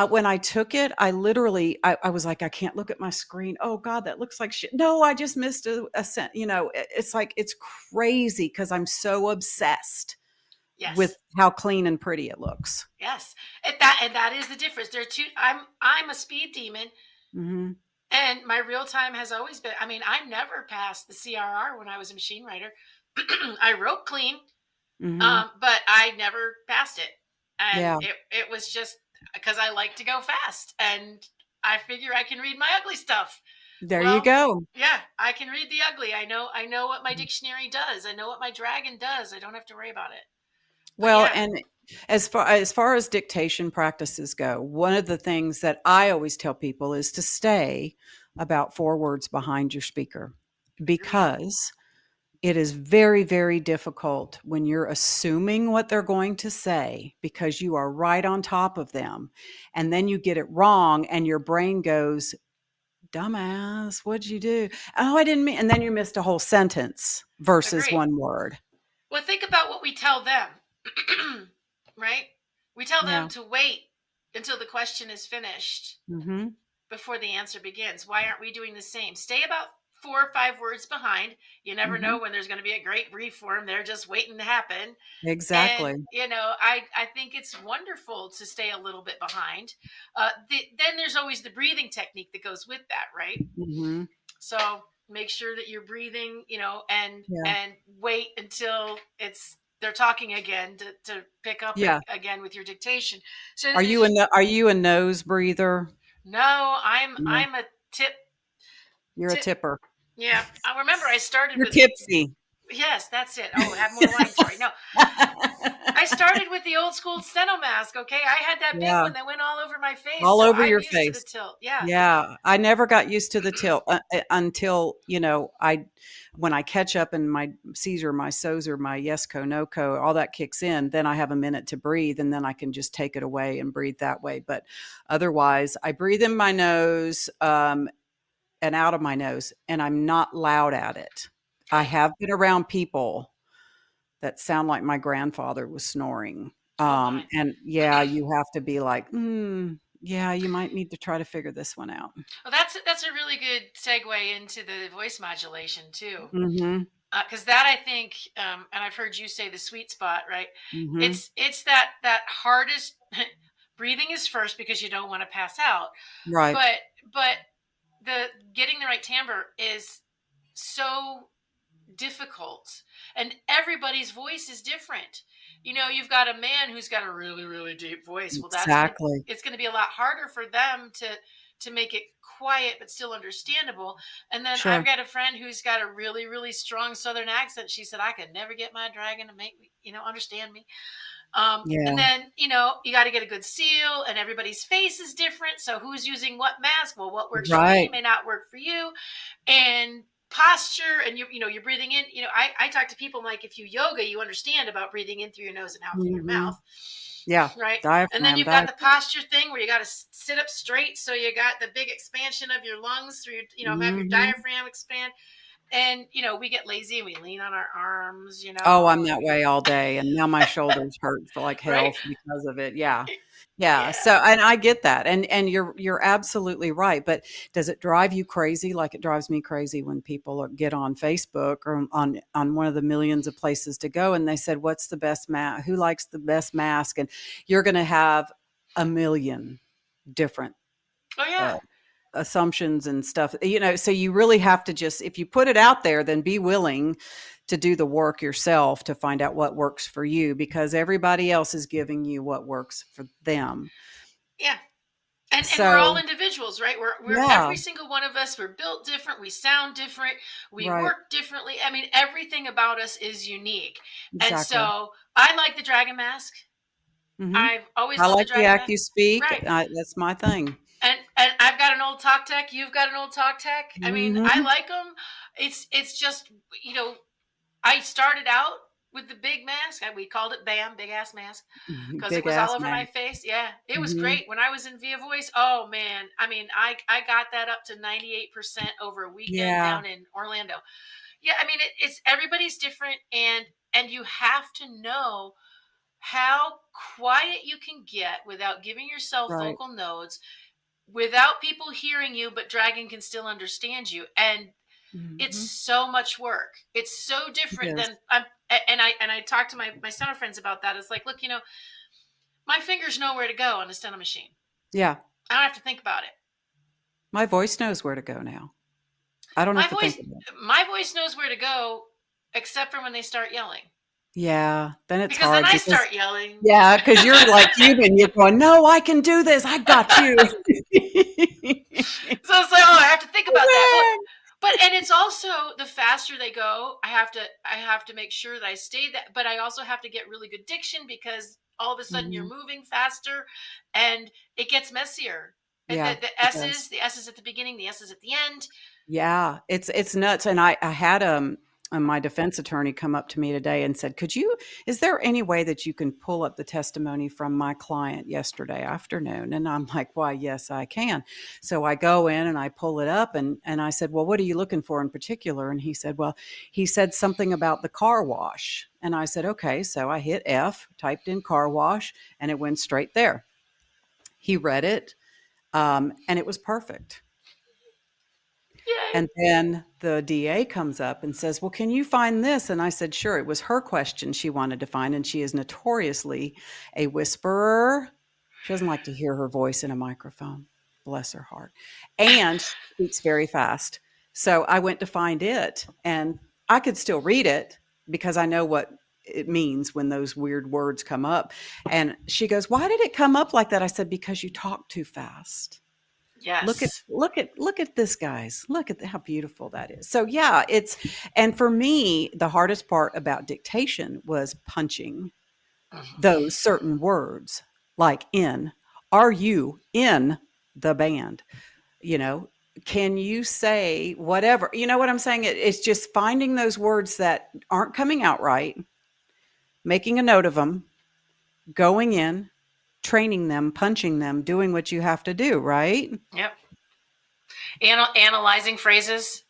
when I took it, I was like, I can't look at my screen. Oh God, that looks like shit. No, I just missed a cent. It's like it's crazy because I'm so obsessed with Yes. how clean and pretty it looks. Yes. And that is the difference. There are two. I'm a speed demon, Hmm. and my real time has always been. I mean, I never passed the CRR when I was a machine writer. I wrote clean, Hmm. but I never passed it, and Yeah. it was just because I like to go fast, and I figure I can read my ugly stuff. There you Well, go. yeah, I can read the ugly. I know what my dictionary does. I know what my dragon does. I don't have to worry about it. But Well, yeah, and as far as dictation practices go, one of the things that I always tell people is to stay about 4 words behind your speaker, agreed. because it is very, very difficult when you're assuming what they're going to say because you are right on top of them, and then you get it wrong and your brain goes, "Dumbass, what'd you do? Oh, I didn't mean," and then you missed a whole sentence versus Agreed. 1 word. Well, think about what we tell them, right? We tell them Yeah. to wait until the question is finished Mhm. before the answer begins. Why aren't we doing the same? Stay about 4 or 5 words behind. You never know Mhm. when there's going to be a great brief form. They're just waiting to happen. And Exactly. I think it's wonderful to stay a little bit behind. Then there's always the breathing technique that goes with that, right? Mhm. So make sure that you're breathing, Yeah. and wait until it's they're talking again to pick up Yeah. again with your dictation. So Are you a nose breather? no, I'm No. I'm a tip You're a tip. tipper. Yeah, I remember I started You're with tipsy. yes, that's it. Oh, have more wine. Sorry, no, I started with the old school steno mask. Okay, I had that big Yeah. one that went all over my face, All so over I'm your used to the face. tilt. Yeah, Yeah, I never got used to the tilt, until, I when I catch up and my Caesar, my Sozer, my Yesco, NoCo, all that kicks in, then I have a minute to breathe, and then I can just take it away and breathe that way. But otherwise, I breathe in my nose, and out of my nose, and I'm not loud at it. I right. have been around people that sound like my grandfather was snoring. Oh my. And yeah, you have to be like, yeah, you might need to try to figure this one out. Well, that's a really good segue into the voice modulation too, Mhm. because that I think, and I've heard you say the sweet spot, right? Mhm. It's that hardest. Breathing is first because you don't want to pass out, Right. but but the getting the right timbre is so difficult, and everybody's voice is different. You've got a man who's got a really really deep voice. Well, Exactly. it's going to be a lot harder for them to make it quiet but still understandable. And then I've Sure. got a friend who's got a really really strong southern accent. She said I could never get my dragon to make me understand me. And Yeah. then, you got to get a good seal, and everybody's face is different. So, who's using what mask? Well, what works for me Right. may not work for you. And posture, and you're breathing in. I talk to people like, if you yoga, you understand about breathing in through your nose and out through your mouth, Mhm. Yeah. right? And then Diaphragm, you've got the diaphragm. posture thing where you got to sit up straight. So, you got the big expansion of your lungs through have your Mhm. diaphragm expand. And, we get lazy and we lean on our arms, Oh, I'm and that way all day, and now my shoulders hurt for like right? hell because of it. Yeah. Yeah, Yeah. so and I get that, and you're absolutely right, but does it drive you crazy like it drives me crazy when people get on Facebook or on one of the millions of places to go, and they said, "What's the best who likes the best mask?" And you're gonna have a million different, Oh yeah. uh assumptions and stuff, so you really have to just, if you put it out there, then be willing to do the work yourself to find out what works for you, because everybody else is giving you what works for them. Yeah. And we're all So, individuals, right? We're yeah, every single one of us, we're built different, we sound different, we right, work differently. I mean, everything about us is unique. And exactly. so I like the dragon mask. Mhm. I've always I loved the like the dragon mask. AccuSpeak, Right. that's my thing. And I've got an old talk tech, you've got an old talk tech. I mean, I Mhm. like them. It's just, you know, I started out with the big mask. We called it BAM, big ass mask, because it Big was all ass over my man. face. Yeah, it was Mhm. great when I was in Via Voice. Oh man, I mean, I got that up to 98% over a weekend Yeah, down in Orlando. Yeah, I mean, it's everybody's different, and you have to know how quiet you can get without giving yourself right. vocal nodes, without people hearing you, but Dragon can still understand you. And it's Mhm. so much work. It's so It different is. than and I talked to my center friends about that. It's like, look, my fingers know where to go on the steno machine. Yeah. I don't have to think about it. My voice knows where to go now. I don't My have to think voice about it. my voice knows where to go, except for when they start yelling. Yeah, then it's Because then hard I because start yelling. yeah, because 'cause you're like human, you're going, "No, I can do this, I got you." So it's like, oh, I have to think about that. Hooray! But and it's also the faster they go, I have to make sure that I stay that, but I also have to get really good diction because all of a sudden you're Mhm. moving faster and it gets messier. Yeah, The it does. S's, the S's at the beginning, the S's at the end. Yeah, it's nuts, and I had, my defense attorney come up to me today and said, is there any way that you can pull up the testimony from my client yesterday afternoon?" And I'm like, "Why, yes, I can." So I go in and I pull it up and I said, "Well, what are you looking for in particular?" And he said, "Well, he said something about the car wash." And I said, "Okay." So I hit F, typed in car wash, and it went straight there. He read it, and it was perfect. Yay. And then the DA comes up and says, "Well, can you find this?" And I said, "Sure." It was her question she wanted to find, and she is notoriously a whisperer. She doesn't like to hear her voice in a microphone. Bless her heart. And she speaks very fast. So I went to find it, and I could still read it because I know what it means when those weird words come up. And she goes, "Why did it come up like that?" I said, "Because you talk too fast." Yes. Look at this, guys. Look at how beautiful that is. So yeah, and for me, the hardest part about dictation was punching Mhm. those certain words, like in. Are you in the band? You know, can you say whatever? You know what I'm saying? It's just finding those words that aren't coming out right, making a note of them, going in, training them, punching them, doing what you have to do, right? Yep. Analyzing phrases,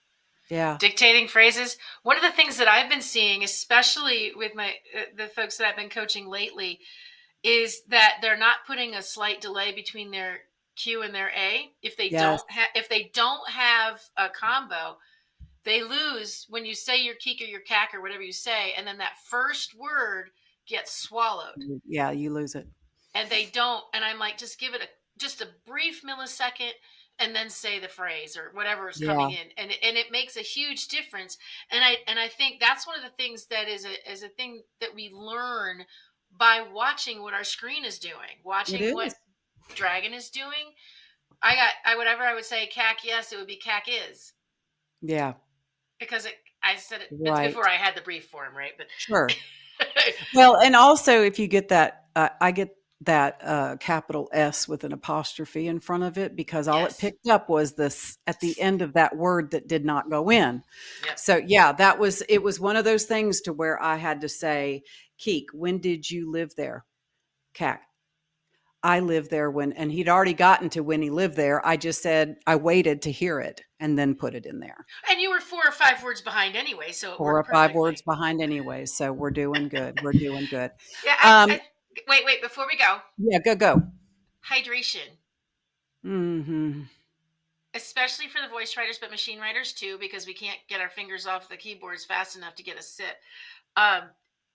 Yeah. dictating phrases. One of the things that I've been seeing, especially with my the folks that I've been coaching lately, is that they're not putting a slight delay between their Q and their A. Yes. If they don't have a combo, they lose when you say your keek or your cack or whatever you say, and then that first word gets swallowed, Yeah, you lose it. and they don't. And I'm like, just give it just a brief millisecond, and then say the phrase or whatever is Yeah, coming in, and it makes a huge difference. And I think that's one of the things that is a thing that we learn by watching what our screen is doing, it watching what is. Dragon is doing. I whatever I would say cack yes, it would be cack is, Yeah, because I said it's right. before I had the brief form, right? But Sure. Well, and also if you get that, I get that, capital S with an apostrophe in front of it because all it yes, picked up was this at the end of that word that did not go in. yep. So, yeah, it was one of those things to where I had to say, "Keek, when did you live there?" "Cack, I lived there when," and he'd already gotten to when he lived there. I just said I waited to hear it and then put it in there. And you were 4 or 5 words behind anyway, so it 4 worked or 5 words perfectly. behind anyways, so we're doing good, we're doing good. Yeah, Um, wait, before we go, yeah, go. hydration, Mhm. especially for the voice writers, but machine writers too, because we can't get our fingers off the keyboards fast enough to get a sip. Um,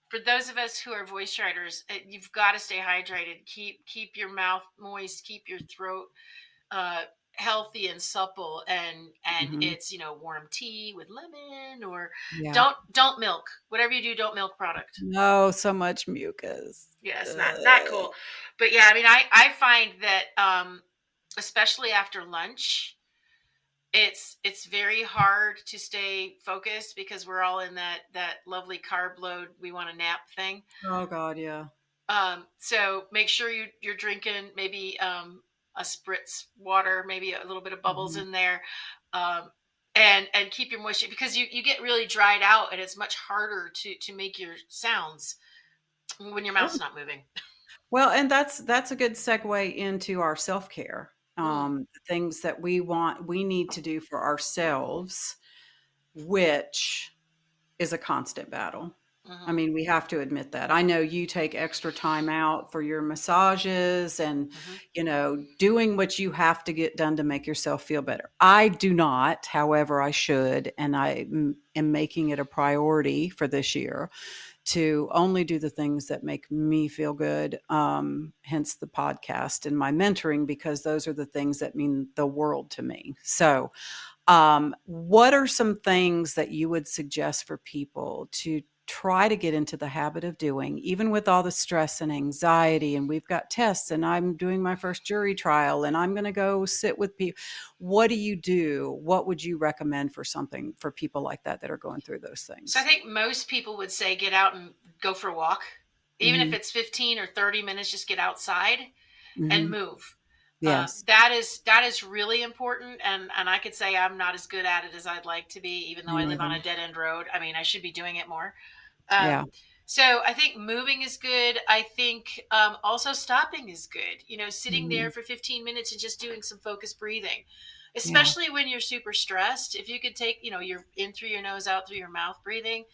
for those of us who are voice writers, you've got to stay hydrated. Keep your mouth moist. Keep your throat uh, healthy and supple. And Mhm. it's warm tea with lemon, or Yeah. don't milk. Whatever you do, don't milk product. No, so much mucus. Yeah, it's not Ugh. cool. But yeah, I mean, I find that especially after lunch, it's very hard to stay focused because we're all in that lovely carb load, we want to nap thing. Oh god, yeah. So make sure you're drinking maybe a spritz water, maybe a little bit of bubbles Mhm. in there. um, and keep your moisture, because you get really dried out and it's much harder to make your sounds when your Sure. mouth's not moving. Well, and that's a good segue into our self-care. Mm, Things that we need to do for ourselves, which is a constant battle. I mhm, mean, we have to admit that. I know you take extra time out for your massages and, mhm. doing what you have to get done to make yourself feel better. I do not, however, I should, and am making it a priority for this year to only do the things that make me feel good. Hence the podcast and my mentoring, because those are the things that mean the world to me. So, what are some things that you would suggest for people to try to get into the habit of doing, even with all the stress and anxiety, and we've got tests, and I'm doing my first jury trial, and I'm going to go sit with people. What do you do? What would you recommend for something for people like that are going through those So I things? think most people would say get out and go for a walk. Even if Hmm. it's 15 or 30 minutes, just get outside and Hmm. move. Yes. That is really important, and I could say I'm not as good at it as I'd like to be, even though Me I live neither. on a dead end road. I mean, I should be doing it more. Yeah. So I think moving is good. I think also stopping is good. Sitting there Hmm. for 15 minutes and just doing some focused breathing, Yeah. especially when you're super stressed. If you could take, you're in through your nose, out through your mouth breathing,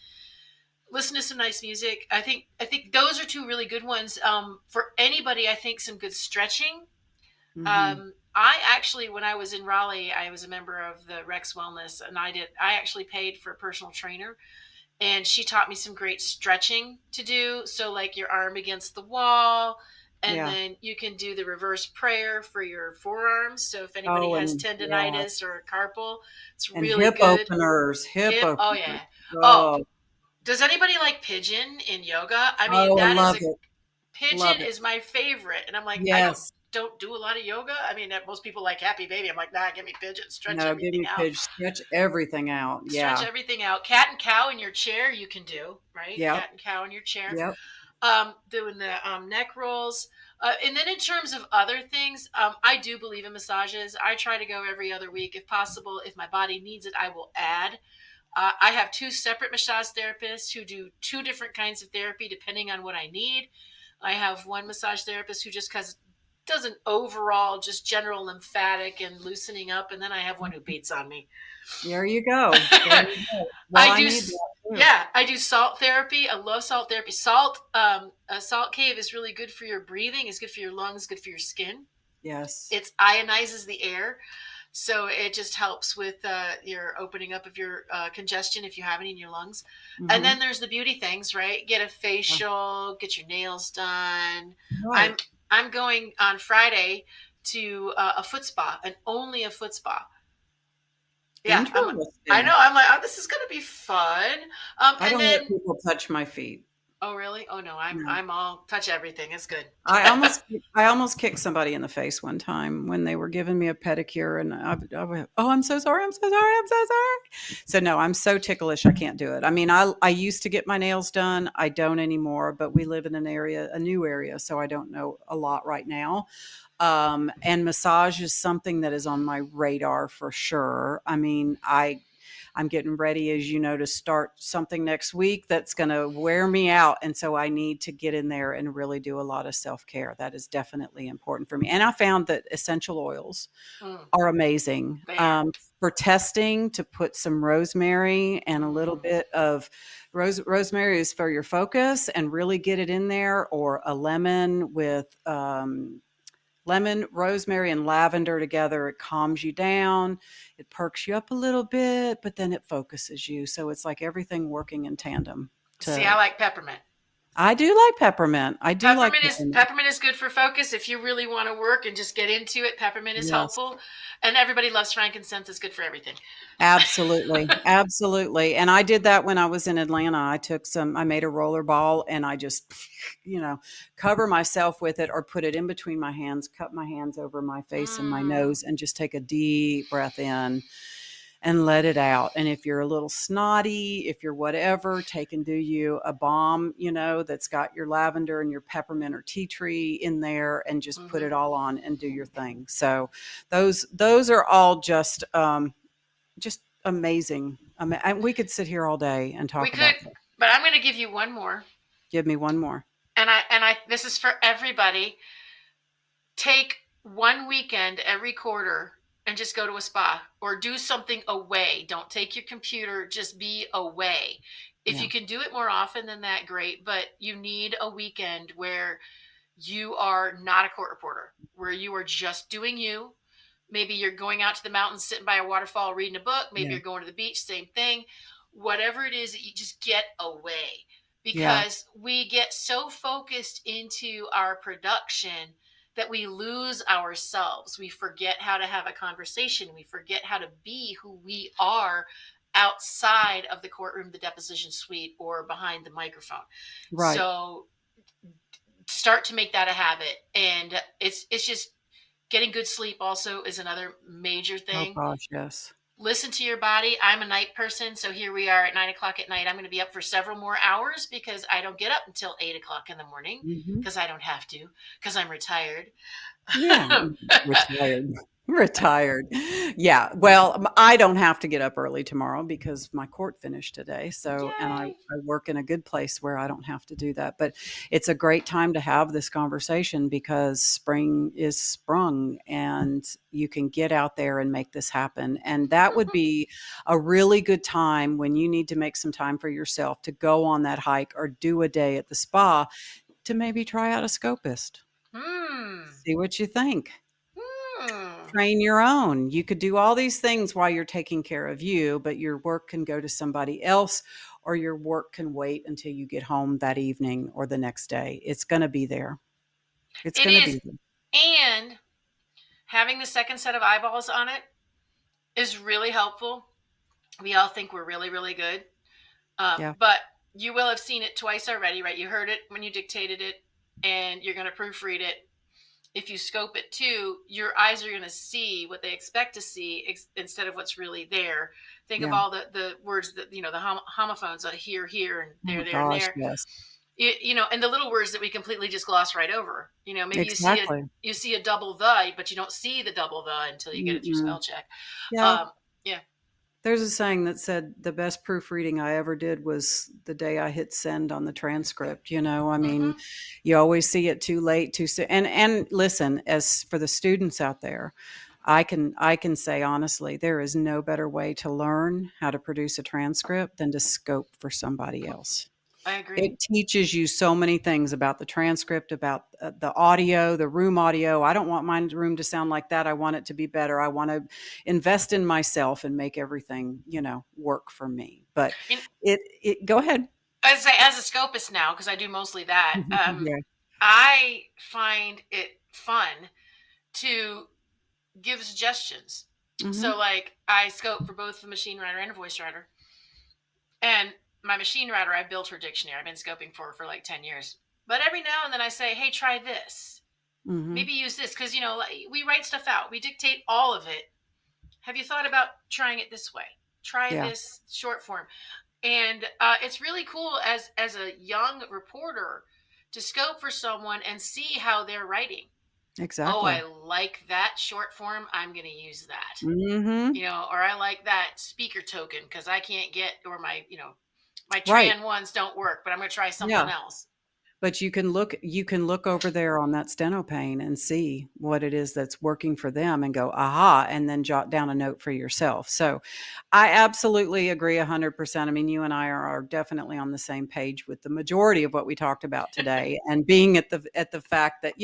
listen to some nice music. I think those are two really good ones. For anybody, I think some good stretching. Hmm. I actually, when I was in Raleigh, I was a member of the Rex Wellness, and I actually paid for a personal trainer, and she taught me some great stretching to do. So, like your arm against the wall, and Yeah. then you can do the reverse prayer for your forearms. So, if anybody Oh, has and yeah, tendonitis or carpal, it's and really hip good. openers, hip Oh openers. yeah. Oh, Oh, does anybody like pigeon in yoga? I mean, oh, I that is love a it. pigeon Love it. is my favorite, and I'm like, I don't Yes. don't do a lot of yoga. I mean, most people like happy baby. I'm like, nah, give me pigeon, stretch No, give everything me out, pitch, stretch everything out. stretch Yeah. everything out. Cat and cow in your chair, you can do right. Yep. Cat and cow in your chair. Yep. Doing the neck rolls. And then in terms of other things, I do believe in massages. I try to go every other week if possible. If my body needs it, I will add. I have two separate massage therapists who do two different kinds of therapy depending on what I need. I have one massage therapist who just does an overall, just general lymphatic and loosening up, and then I have one who beats on me. There you go. There you go. Well, I I do, need that too. yeah, I do salt therapy. I love salt therapy. A salt cave is really good for your breathing. It's good for your lungs. Good for your skin. Yes. It ionizes the air, so it just helps with your opening up of your congestion if you have any in your lungs. And Mm-hmm. then there's the beauty things, right? Get a facial, get your nails done. I'm Right. I'm going on Friday to a foot spa, and only a foot spa. Yeah, I know. Interesting. I'm like, oh, this is gonna be fun. I And don't let then, people touch my feet. oh really? Oh no, I'm No. I'm all touch everything. It's good. I almost kicked somebody in the face one time when they were giving me a pedicure, and I went, "Oh, I'm so sorry. I'm so sorry. I'm so sorry." So no, I'm so ticklish. I can't do it. I mean, I used to get my nails done. I don't anymore, but we live in a new area, so I don't know a lot right now. And massage is something that is on my radar for sure. I mean, I'm getting ready, as you know, to start something next week that's going to wear me out. And so I need to get in there and really do a lot of self care. That is definitely important for me. And I found that essential oils Mm, are amazing they are. for testing, to put some rosemary and a little Mm, bit of rosemary is for your focus and really get it in there, or a lemon with lemon, rosemary, and lavender together. It calms you down, it perks you up a little bit, but then it focuses you. So it's like everything working in tandem. See, I To like peppermint. I do like peppermint. I do like peppermint. Peppermint is good for focus. If you really want to work and just get into it, peppermint is Yes. helpful. And everybody loves frankincense. It's good for everything. Absolutely, absolutely, and I did that when I was in Atlanta. I made a roller ball, and I just, you know, cover myself with it or put it in between my hands, cup my hands over my face and my Mm, nose, and just take a deep breath in and let it out. And if you're a little snotty, if you're whatever, take and do you a balm, that's got your lavender and your peppermint or tea tree in there, and just put hmm it all on and do your thing. So those are all just amazing. And we could sit here all day and We talk could, about that. but I'm going to give you one more. Give me one more. And I this is for everybody. Take one weekend every quarter and just go to a spa or do something away. Don't take your computer, just be away. If Yeah. you can do it more often than that, great, but you need a weekend where you are not a court reporter, where you are just doing you. Maybe you're going out to the mountains, sitting by a waterfall, reading a book. Maybe Yeah. you're going to the beach, same thing. Whatever it is that you just get away, Yeah. because we get so focused into our production that we lose ourselves. We forget how to have a conversation. We forget how to be who we are outside of the courtroom, the deposition suite, or behind the microphone. Right. So start to make that a habit. And it's just getting good sleep also is another major Oh thing. gosh, yes. Listen to your body. I'm a night person, so here we are at 9 o'clock at night. I'm going to be up for several more hours because I don't get up until 8 o'clock in the morning Hmm. because I don't have to because I'm retired. Yeah, retired. Retired. Yeah, well, I don't have to get up early tomorrow because my court finished today, so and I Yay! I work in a good place where I don't have to do that, but it's a great time to have this conversation because spring is sprung, and you can get out there and make this happen, and that would be a really good time when you need to make some time for yourself to go on that hike or do a day at the spa to maybe try out a scopist. Hmm. See what you think. Hmm. Train your own. You could do all these things while you're taking care of you, but your work can go to somebody else, or your work can wait until you get home that evening or the next day. It's going to be there. It's It going to is. be there. And having the second set of eyeballs on it is really helpful. We all think we're really, really good. Yeah. But you will have seen it twice already, right? You heard it when you dictated it, and you're going to proofread it. If you scope it too, your eyes are going to see what they expect to see instead of what's really there. Think of Yeah. all the words that, the homophones, here, here, and Oh my there, and gosh, there. yes. And the little words that we completely just gloss right over. Maybe Exactly. you see a double the, but you don't see the double the until you get it through Mm-mm. spell check. Yeah. Um, yeah. There's a saying that said the best proofreading I ever did was the day I hit send on the transcript. I mean, Hmm. you always see it too late, too soon. And listen, as for the students out there, I can say honestly, there is no better way to learn how to produce a transcript than to scope for somebody else. I agree. It teaches you so many things about the transcript, about the audio, the room audio. I don't want my room to sound like that. I want it to be better. I want to invest in myself and make everything, work for me. But And go ahead. as a scopist now, because I do mostly that, Yeah. I find it fun to give suggestions. Hmm. So, like, I scope for both the machine writer and a voice writer. And my machine writer, I built her dictionary. I've been scoping for like 10 years. But every now and then I say, hey, try this. Hmm. Maybe use this. Because, like, we write stuff out, we dictate all of it. Have you thought about trying it this way? Try Yeah, this short form. And it's really cool as a young reporter to scope for someone and see how they're writing. Oh, I exactly. like that short form. I'm going to use that. Hmm. Or I like that speaker token because I can't get, or my Right. Tran ones don't work, but I'm going to try Yeah. something else. But you can look over there on that steno pane and see what it is that's working for them and go, aha, and then jot down a note for yourself. So I absolutely agree 100%. I mean, you and I are definitely on the same page with the majority of what we talked about today, and being at the fact that,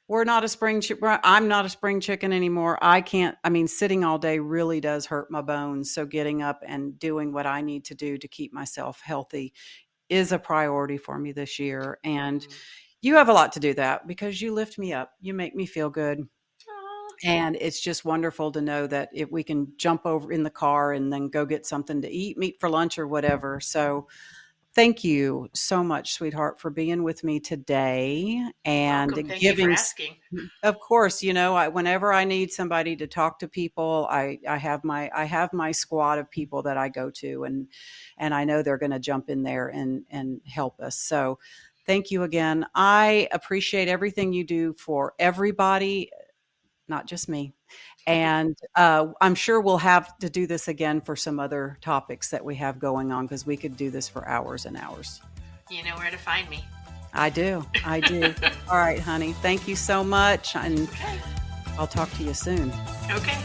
we're not a I'm not a spring chicken anymore. I can't, I mean, sitting all day really does hurt my bones. So getting up and doing what I need to do to keep myself healthy is a priority for me this year. And Mm. you have a lot to do that because you lift me up. You make me feel good. Aw. And it's just wonderful to know that if we can jump over in the car and then go get something to eat, meet for lunch or whatever. So thank you so much, sweetheart, for being with me today You're and welcome. Thank you for giving. asking. Of course, whenever I need somebody to talk to people, I have my squad of people that I go to, and I know they're going to jump in there and help us. So, thank you again. I appreciate everything you do for everybody, not just me. And I'm sure we'll have to do this again for some other topics that we have going on because we could do this for hours and hours. You know where to find me. I do. I do. All right, honey. Thank you so much. And Okay. I'll talk to you soon. Okay.